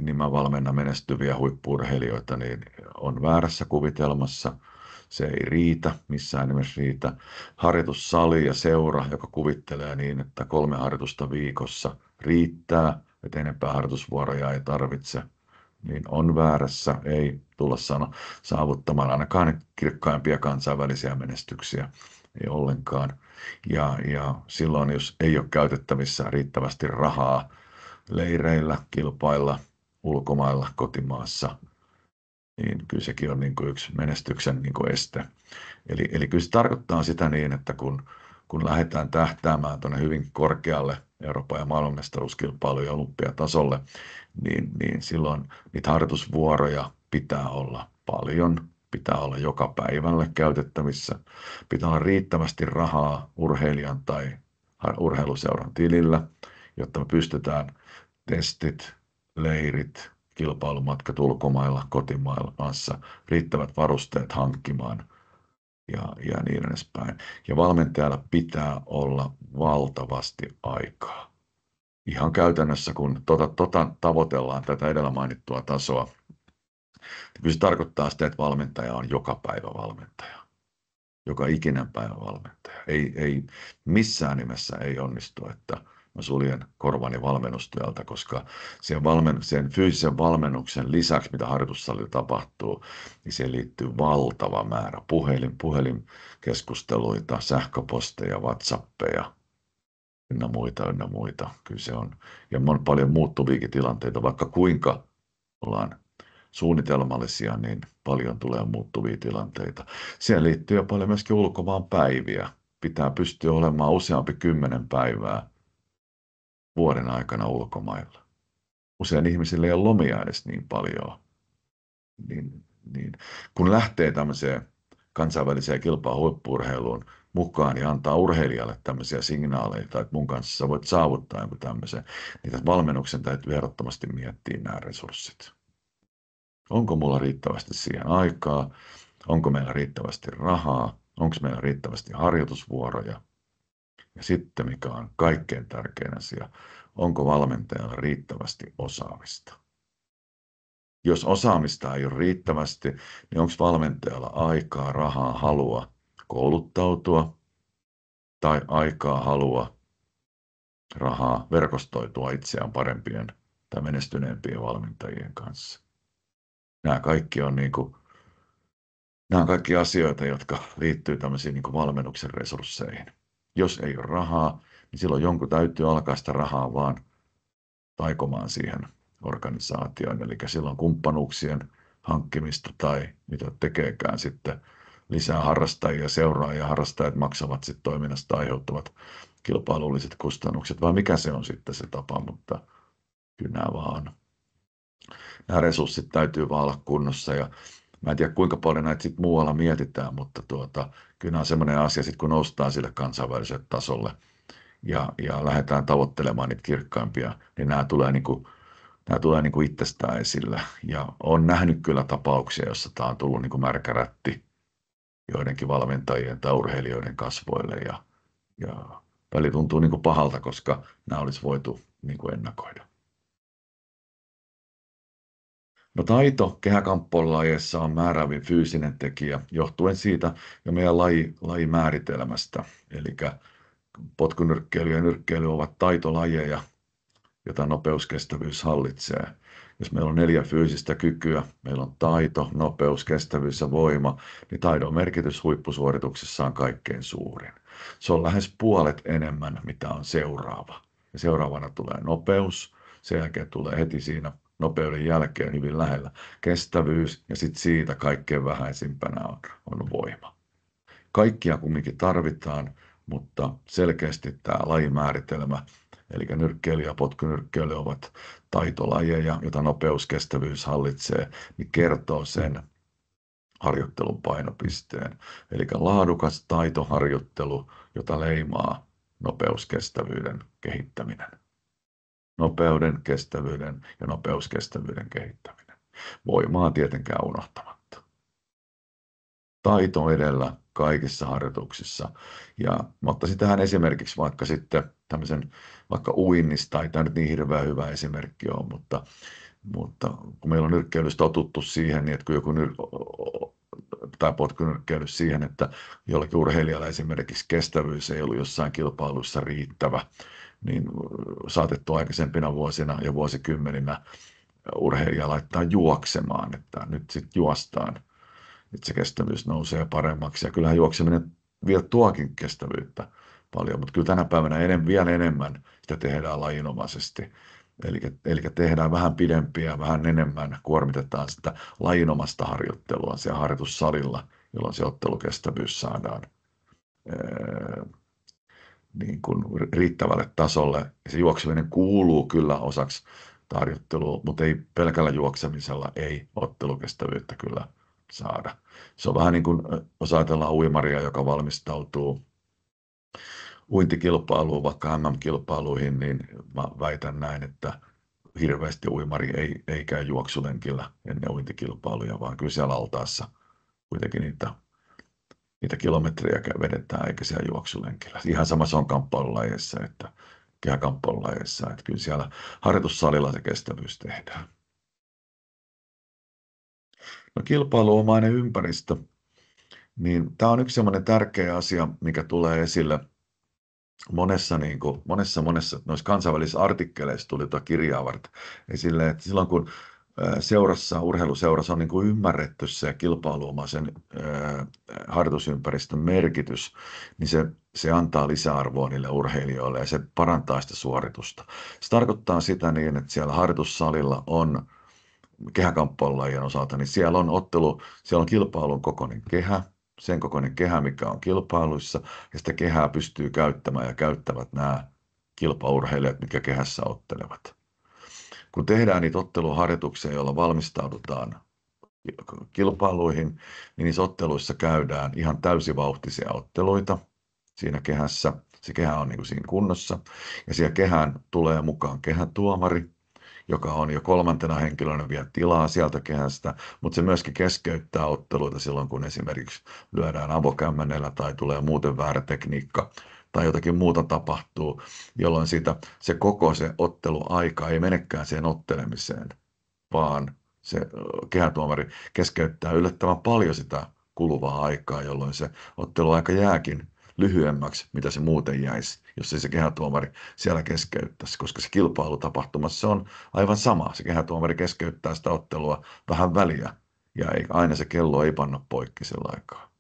Speaker 1: niin mä valmennan menestyviä huippu-urheilijoita, niin on väärässä kuvitelmassa. Se ei riitä, missään nimessä riitä. Harjoitussali ja seura, joka kuvittelee niin, että 3 harjoitusta viikossa riittää, että enempää harjoitusvuoroja ei tarvitse, niin on väärässä, ei tulla saavuttamaan ainakaan kirkkaimpia kansainvälisiä menestyksiä, ei ollenkaan. Ja silloin, jos ei ole käytettävissä riittävästi rahaa leireillä, kilpailla, ulkomailla, kotimaassa, niin kyllä sekin on niin kuin yksi menestyksen niin kuin este. Eli kyllä se tarkoittaa sitä niin, että kun lähdetään tähtäämään tuonne hyvin korkealle Euroopan ja maailmanmestaruuskilpailujen olympiatasolle, niin silloin niitä harjoitusvuoroja pitää olla paljon, pitää olla joka päivälle käytettävissä, pitää olla riittävästi rahaa urheilijan tai urheiluseuran tilillä, jotta me pystytään testit, leirit, kilpailumatkat ulkomailla, kotimaassa, riittävät varusteet hankkimaan ja niin edespäin. Ja valmentajalla pitää olla valtavasti aikaa. Ihan käytännössä, kun tavoitellaan tätä edellä mainittua tasoa, niin se tarkoittaa sitä, että valmentaja on joka päivä valmentaja. Joka ikinen päivä valmentaja. Ei missään nimessä ei onnistu, että mä suljen korvani valmennustyöltä, koska sen fyysisen valmennuksen lisäksi, mitä harjoitussalilla tapahtuu, niin siihen liittyy valtava määrä puhelinkeskusteluita, sähköposteja, WhatsAppeja, ynnä muita, ynnä muita. Kyllä se on, ja on paljon muuttuviakin tilanteita, vaikka kuinka ollaan suunnitelmallisia, niin paljon tulee muuttuvia tilanteita. Siihen liittyy paljon myöskin ulkomaan päiviä. Pitää pystyä olemaan useampi 10 päivää vuoden aikana ulkomailla. Usein ihmisille ei ole lomia edes niin paljon. Niin, kun lähtee tämmöiseen kansainväliseen huippu-urheiluun mukaan ja antaa urheilijalle tämmöisiä signaaleita, että mun kanssa sä voit saavuttaa jonkun tämmöisen, niin tässä valmennuksen täytyy ehdottomasti miettiä nämä resurssit. Onko mulla riittävästi siihen aikaa? Onko meillä riittävästi rahaa? Onko meillä riittävästi harjoitusvuoroja? Ja sitten, mikä on kaikkein tärkein asia, onko valmentajalla riittävästi osaamista? Jos osaamista ei ole riittävästi, niin onko valmentajalla aikaa, rahaa, halua kouluttautua tai aikaa, halua, rahaa verkostoitua itseään parempien tai menestyneempien valmentajien kanssa? Nämä kaikki on nämä on kaikki asioita, jotka liittyy tämmöisiin valmennuksen resursseihin. Jos ei ole rahaa, niin silloin jonkun täytyy alkaa sitä rahaa vaan taikomaan siihen organisaatioon. Eli silloin kumppanuuksien hankkimista tai mitä tekeekään sitten lisää harrastajia, seuraajia, harrastajat maksavat sitten toiminnasta aiheutuvat kilpailulliset kustannukset, vai mikä se on sitten se tapa, mutta kyllä nämä resurssit täytyy vaan olla kunnossa ja mä en tiedä, kuinka paljon näitä sitten muualla mietitään, mutta kyllä nämä on semmoinen asia, sit kun noustaan sille kansainväliselle tasolle ja lähdetään tavoittelemaan niitä kirkkaimpia, niin nämä tulee itsestään esille. Ja olen nähnyt kyllä tapauksia, joissa tämä on tullut märkärätti joidenkin valmentajien tai urheilijoiden kasvoille. Ja väli tuntuu pahalta, koska nämä olisi voitu ennakoida. No taito kehäkamppoilajeissa on määräävin fyysinen tekijä johtuen siitä jo meidän lajimääritelmästä. Eli potkunyrkkeily ja nyrkkeily ovat taitolajeja, jota nopeuskestävyys hallitsee. Jos meillä on 4 fyysistä kykyä, meillä on taito, nopeus, kestävyys ja voima, niin taidon merkitys huippusuorituksessa on kaikkein suurin. Se on lähes puolet enemmän, mitä on seuraava. Ja seuraavana tulee nopeus, sen jälkeen tulee heti siinä nopeuden jälkeen hyvin lähellä kestävyys ja sitten siitä kaikkein vähäisimpänä on voima. Kaikkia kumminkin tarvitaan, mutta selkeästi tämä lajimääritelmä, eli nyrkkeily ja potkunyrkkeily ovat taitolajeja, jota nopeuskestävyys hallitsee, niin kertoo sen harjoittelun painopisteen. Eli laadukas taitoharjoittelu, jota leimaa nopeuskestävyyden kehittäminen. Nopeuden, kestävyyden ja nopeuskestävyyden kehittäminen. Voimaa tietenkään unohtamatta. Taito edellä kaikissa harjoituksissa. Ja mä ottaisin tähän esimerkiksi vaikka sitten tämmöisen vaikka uinnista, ei tämä nyt niin hirveän hyvä esimerkki ole, mutta kun meillä on nyrkkeilystä totuttu siihen, niin että kun joku tai potkunyrkkeilys siihen, että jollakin urheilijalla esimerkiksi kestävyys ei ollut jossain kilpailussa riittävä, niin saatettu aikaisempina vuosina ja vuosikymmeninä urheilija laittaa juoksemaan, että nyt sitten juostaan, että se kestävyys nousee paremmaksi. Ja kyllähän juokseminen vielä tuokin kestävyyttä paljon, mutta kyllä tänä päivänä vielä enemmän sitä tehdään lajinomaisesti. Eli tehdään vähän pidempiä, vähän enemmän, kuormitetaan sitä lajinomasta harjoittelua siellä harjoitussalilla, jolloin se ottelukestävyys saadaan niin kuin riittävälle tasolle. Ja se juokseminen kuuluu kyllä osaksi harjoittelua, mutta ei pelkällä juoksemisella ei ottelukestävyyttä kyllä saada. Se on vähän niin kuin, jos ajatellaan uimaria, joka valmistautuu uintikilpailuun, vaikka MM-kilpailuihin, niin mä väitän näin, että hirveästi uimari ei käy juoksulenkillä ennen uintikilpailuja, vaan kyllä siellä altaassa kuitenkin niitä kilometrejä vedetään, eikä siellä juoksulenkillä. Ihan sama se on kamppailulajeissa, että kehäkamppailulajeissa, että kyllä siellä harjoitussalilla se kestävyys tehdään. No kilpailuomainen ympäristö, niin tämä on yksi sellainen tärkeä asia, mikä tulee esille monessa noissa kansainvälisissä artikkeleissa tuli tuo kirjaa varten esille, että silloin kun urheiluseurassa on niin kuin ymmärretty se kilpailuomaisen harjoitusympäristön merkitys, niin se antaa lisäarvoa niille urheilijoille ja se parantaa sitä suoritusta. Se tarkoittaa sitä niin, että siellä harjoitussalilla on kehäkamppailulajien osalta, niin siellä on kilpailun kokoinen kehä, sen kokoinen kehä, mikä on kilpailuissa, ja sitä kehää pystyy käyttämään ja käyttävät nämä kilpaurheilijat, mitkä kehässä ottelevat. Kun tehdään niitä otteluharjoituksia, joilla valmistaudutaan kilpailuihin, niin niissä otteluissa käydään ihan täysivauhtisia otteluita siinä kehässä. Se kehä on niin kuin siinä kunnossa, ja siellä kehään tulee mukaan kehätuomari, joka on jo kolmantena henkilönä vie tilaa sieltä kehästä, mutta se myöskin keskeyttää otteluita silloin, kun esimerkiksi lyödään avokämmenellä tai tulee muuten väärä tekniikka tai jotakin muuta tapahtuu, jolloin se otteluaika ei menekään siihen ottelemiseen, vaan se kehätuomari keskeyttää yllättävän paljon sitä kuluvaa aikaa, jolloin se otteluaika jääkin lyhyemmäksi, mitä se muuten jäisi, jos ei se kehätuomari siellä keskeyttäisi, koska se kilpailutapahtumassa on aivan sama. Se kehätuomari keskeyttää sitä ottelua vähän väliä, ja aina se kello ei panna poikki sillä aikaa.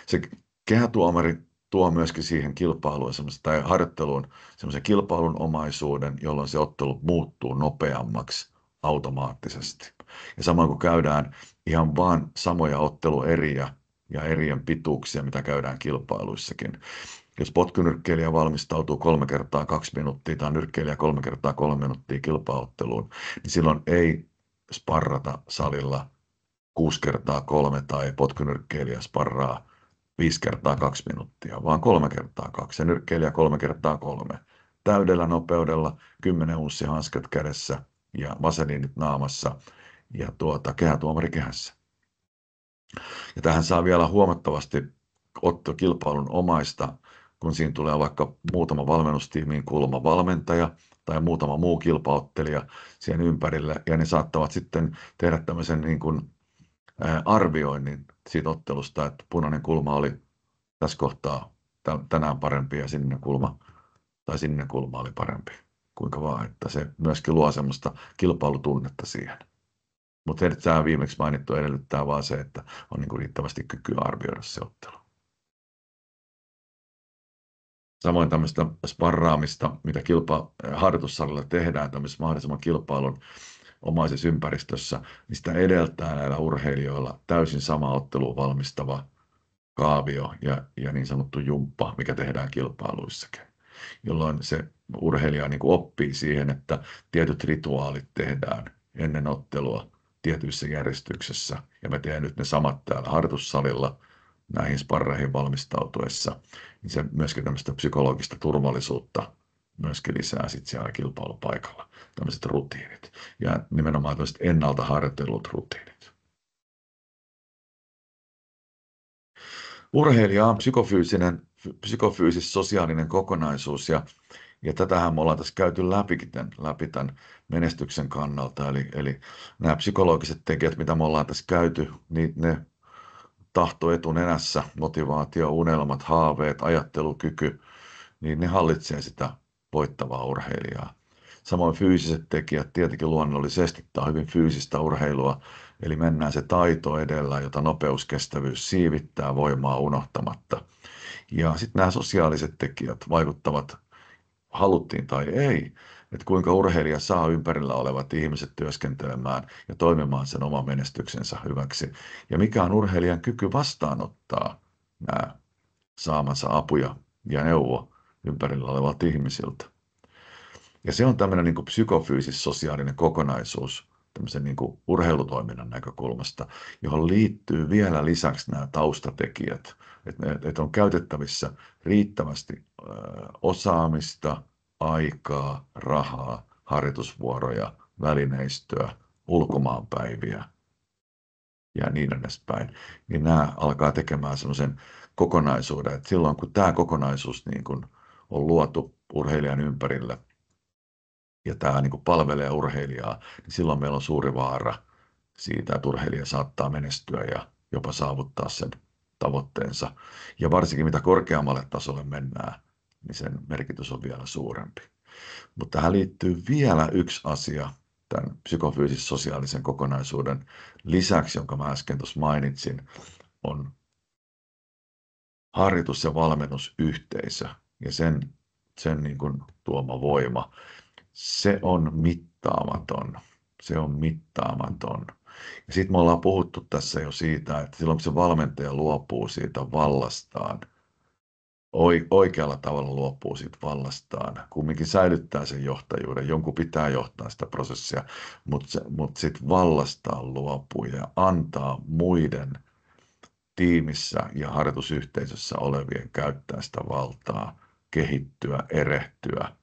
Speaker 1: Se kehätuomari tuo myöskin siihen kilpailuun tai harjoitteluun semmoisen kilpailun omaisuuden, jolloin se ottelu muuttuu nopeammaksi automaattisesti. Ja samoin kun käydään ihan vaan samoja ottelueriä ja erien pituuksia, mitä käydään kilpailuissakin. Jos potkunyrkkeilijä valmistautuu 3 kertaa 2 minuuttia tai nyrkkeilijä 3 kertaa 3 minuuttia kilpaotteluun, niin silloin ei sparrata salilla 6 kertaa 3 tai potkunyrkkeilijä sparraa 5 kertaa 2 minuuttia, vaan 3 kertaa 2 ja nyrkkeilijä 3 kertaa 3. Täydellä nopeudella, 10 unssia hanskat kädessä ja vaseliinit naamassa ja kehätuomari kehässä. Ja tähän saa vielä huomattavasti kilpailun omaista, kun siinä tulee vaikka muutama valmennustiimiin kuuluva valmentaja tai muutama muu kilpaottelija siihen ympärille, ja ne saattavat sitten tehdä tämmöisen niin kuin arvioinnin siitä ottelusta, että punainen kulma oli tässä kohtaa tänään parempi ja sininen kulma oli parempi. Kuinka vaan, että se myöskin luo semmoista kilpailutunnetta siihen. Mutta tämä viimeksi mainittu edellyttää vaan se, että on niin kuin riittävästi kykyä arvioida se ottelu. Samoin tämmöistä sparraamista, mitä harjoitussalilla tehdään tämmöisessä mahdollisimman kilpailun omaisessa ympäristössä, niin sitä edeltää näillä urheilijoilla täysin sama otteluun valmistava kaavio ja niin sanottu jumppa, mikä tehdään kilpailuissakin, jolloin se urheilija niin kuin oppii siihen, että tietyt rituaalit tehdään ennen ottelua tietyissä järjestyksessä, ja mä teen nyt ne samat täällä harjoitussalilla näihin sparreihin valmistautuessa, niin se myöskin tämmöistä psykologista turvallisuutta myöskin lisää sitten siellä kilpailupaikalla, tämmöiset rutiinit, ja nimenomaan tämmöiset ennalta harjoitellut rutiinit. Urheilija on psykofyysis-sosiaalinen kokonaisuus, ja tätähän me ollaan tässä käyty läpi tämän menestyksen kannalta. Eli nämä psykologiset tekijät, mitä me ollaan tässä käyty, niin ne tahto etunenässä, motivaatio, unelmat, haaveet, ajattelukyky, niin ne hallitsee sitä voittavaa urheilijaa. Samoin fyysiset tekijät tietenkin luonnollisesti, tämä on hyvin fyysistä urheilua, eli mennään se taito edellä, jota nopeuskestävyys siivittää voimaa unohtamatta. Ja sitten nämä sosiaaliset tekijät vaikuttavat, haluttiin tai ei, että kuinka urheilija saa ympärillä olevat ihmiset työskentelemään ja toimimaan sen oman menestyksensä hyväksi. Ja mikä on urheilijan kyky vastaanottaa nämä saamansa apuja ja neuvo ympärillä olevat ihmisiltä. Ja se on tämmöinen niin kuin psykofyysis-sosiaalinen kokonaisuus tämmöisen niin kuin urheilutoiminnan näkökulmasta, johon liittyy vielä lisäksi nämä taustatekijät, että on käytettävissä riittävästi osaamista, aikaa, rahaa, harjoitusvuoroja, välineistöä, ulkomaanpäiviä ja niin edespäin. Niin nämä alkaa tekemään semmoisen kokonaisuuden, että silloin kun tämä kokonaisuus niin kuin on luotu urheilijan ympärille, ja tämä niin kuin palvelee urheilijaa, niin silloin meillä on suuri vaara siitä, että urheilija saattaa menestyä ja jopa saavuttaa sen tavoitteensa. Ja varsinkin mitä korkeammalle tasolle mennään, niin sen merkitys on vielä suurempi. Mutta tähän liittyy vielä yksi asia tämän psykofyysis-sosiaalisen kokonaisuuden lisäksi, jonka mä äsken tuossa mainitsin, on harjoitus- ja valmennusyhteisö ja sen niin kuin tuoma voima. Se on mittaamaton. Se on mittaamaton. Ja sitten me ollaan puhuttu tässä jo siitä, että silloin kun se valmentaja luopuu siitä vallastaan, oikealla tavalla luopuu siitä vallastaan, kumminkin säilyttää sen johtajuuden, jonkun pitää johtaa sitä prosessia, mutta sitten vallastaan luopuu ja antaa muiden tiimissä ja harjoitusyhteisössä olevien käyttää sitä valtaa, kehittyä, erehtyä,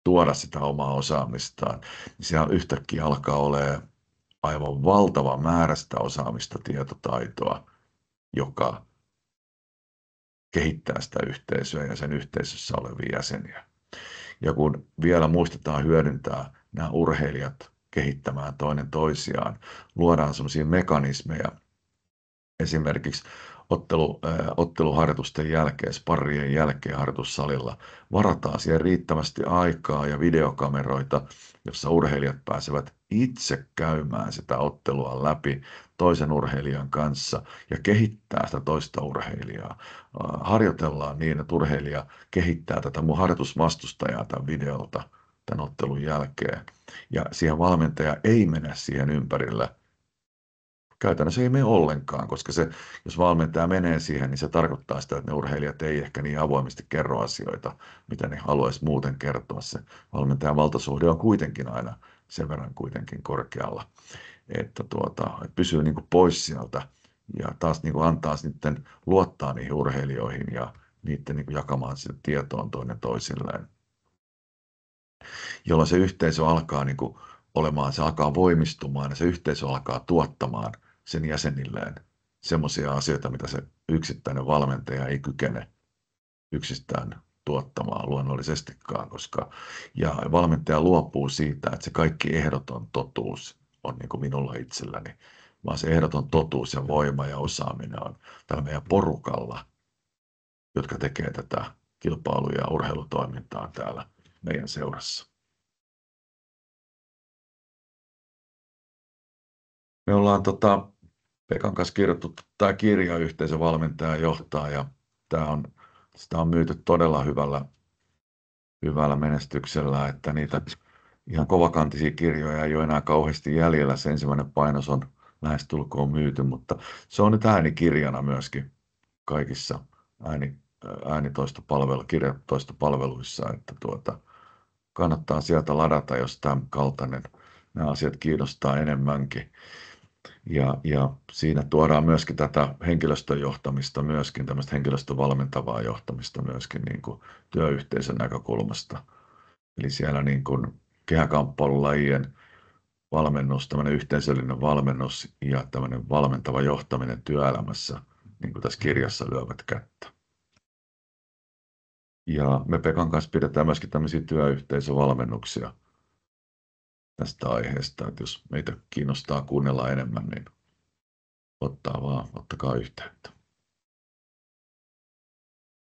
Speaker 1: tuoda sitä omaa osaamistaan, niin siellä yhtäkkiä alkaa olemaan aivan valtava määrä sitä osaamista, tietotaitoa, joka kehittää sitä yhteisöä ja sen yhteisössä olevia jäseniä. Ja kun vielä muistetaan hyödyntää nämä urheilijat kehittämään toinen toisiaan, luodaan sellaisia mekanismeja, esimerkiksi otteluharjoitusten jälkeen, sparrien jälkeen harjoitussalilla, varataan siihen riittävästi aikaa ja videokameroita, jossa urheilijat pääsevät itse käymään sitä ottelua läpi toisen urheilijan kanssa ja kehittää sitä toista urheilijaa. Harjoitellaan niin, että urheilija kehittää tätä mun harjoitusvastustajaa tämän videolta tämän ottelun jälkeen. Ja siihen valmentaja ei mene siihen ympärillä. Käytännössä ei mene ollenkaan, koska jos valmentaja menee siihen, niin se tarkoittaa sitä, että ne urheilijat ei ehkä niin avoimesti kerro asioita, mitä ne haluaisi muuten kertoa. Se valmentajan valtasuhde on kuitenkin aina sen verran kuitenkin korkealla, että pysyy niin kuin pois sieltä ja taas niin kuin antaa sitten luottaa niihin urheilijoihin ja niiden niin kuin jakamaan sitä tietoon toinen toisilleen, jolloin se yhteisö alkaa niin kuin olemaan, se alkaa voimistumaan ja se yhteisö alkaa tuottamaan sen jäsenilleen semmoisia asioita, mitä se yksittäinen valmentaja ei kykene yksistään tuottamaan luonnollisestikaan, ja valmentaja luopuu siitä, että se kaikki ehdoton totuus on niin kuin minulla itselläni, vaan se ehdoton totuus ja voima ja osaaminen on tällä meidän porukalla, jotka tekee tätä kilpailu- ja urheilutoimintaa täällä meidän seurassa. Me ollaan Pekan kanssa kirjoitettu tämä kirja Yhteisövalmentaja johtaa ja sitä on myyty todella hyvällä menestyksellä, että niitä ihan kovakantisia kirjoja ei ole enää kauheasti jäljellä. Se ensimmäinen painos on lähestulkoon myyty, mutta se on nyt äänikirjana myöskin kaikissa kirjatoistopalveluissa, että kannattaa sieltä ladata, jos tämän kaltainen nämä asiat kiinnostaa enemmänkin. Ja siinä tuodaan myöskin tätä henkilöstön johtamista, myöskin tämmöistä henkilöstövalmentavaa johtamista myöskin niin kuin työyhteisön näkökulmasta. Eli siellä niin kuin kehäkamppailulajien valmennus, tämmöinen yhteisöllinen valmennus ja tämmöinen valmentava johtaminen työelämässä, niin kuin tässä kirjassa lyövät kättä. Ja me Pekan kanssa pidetään myöskin tämmöisiä työyhteisövalmennuksia tästä aiheesta, että jos meitä kiinnostaa kuunnella enemmän, niin ottakaa yhteyttä.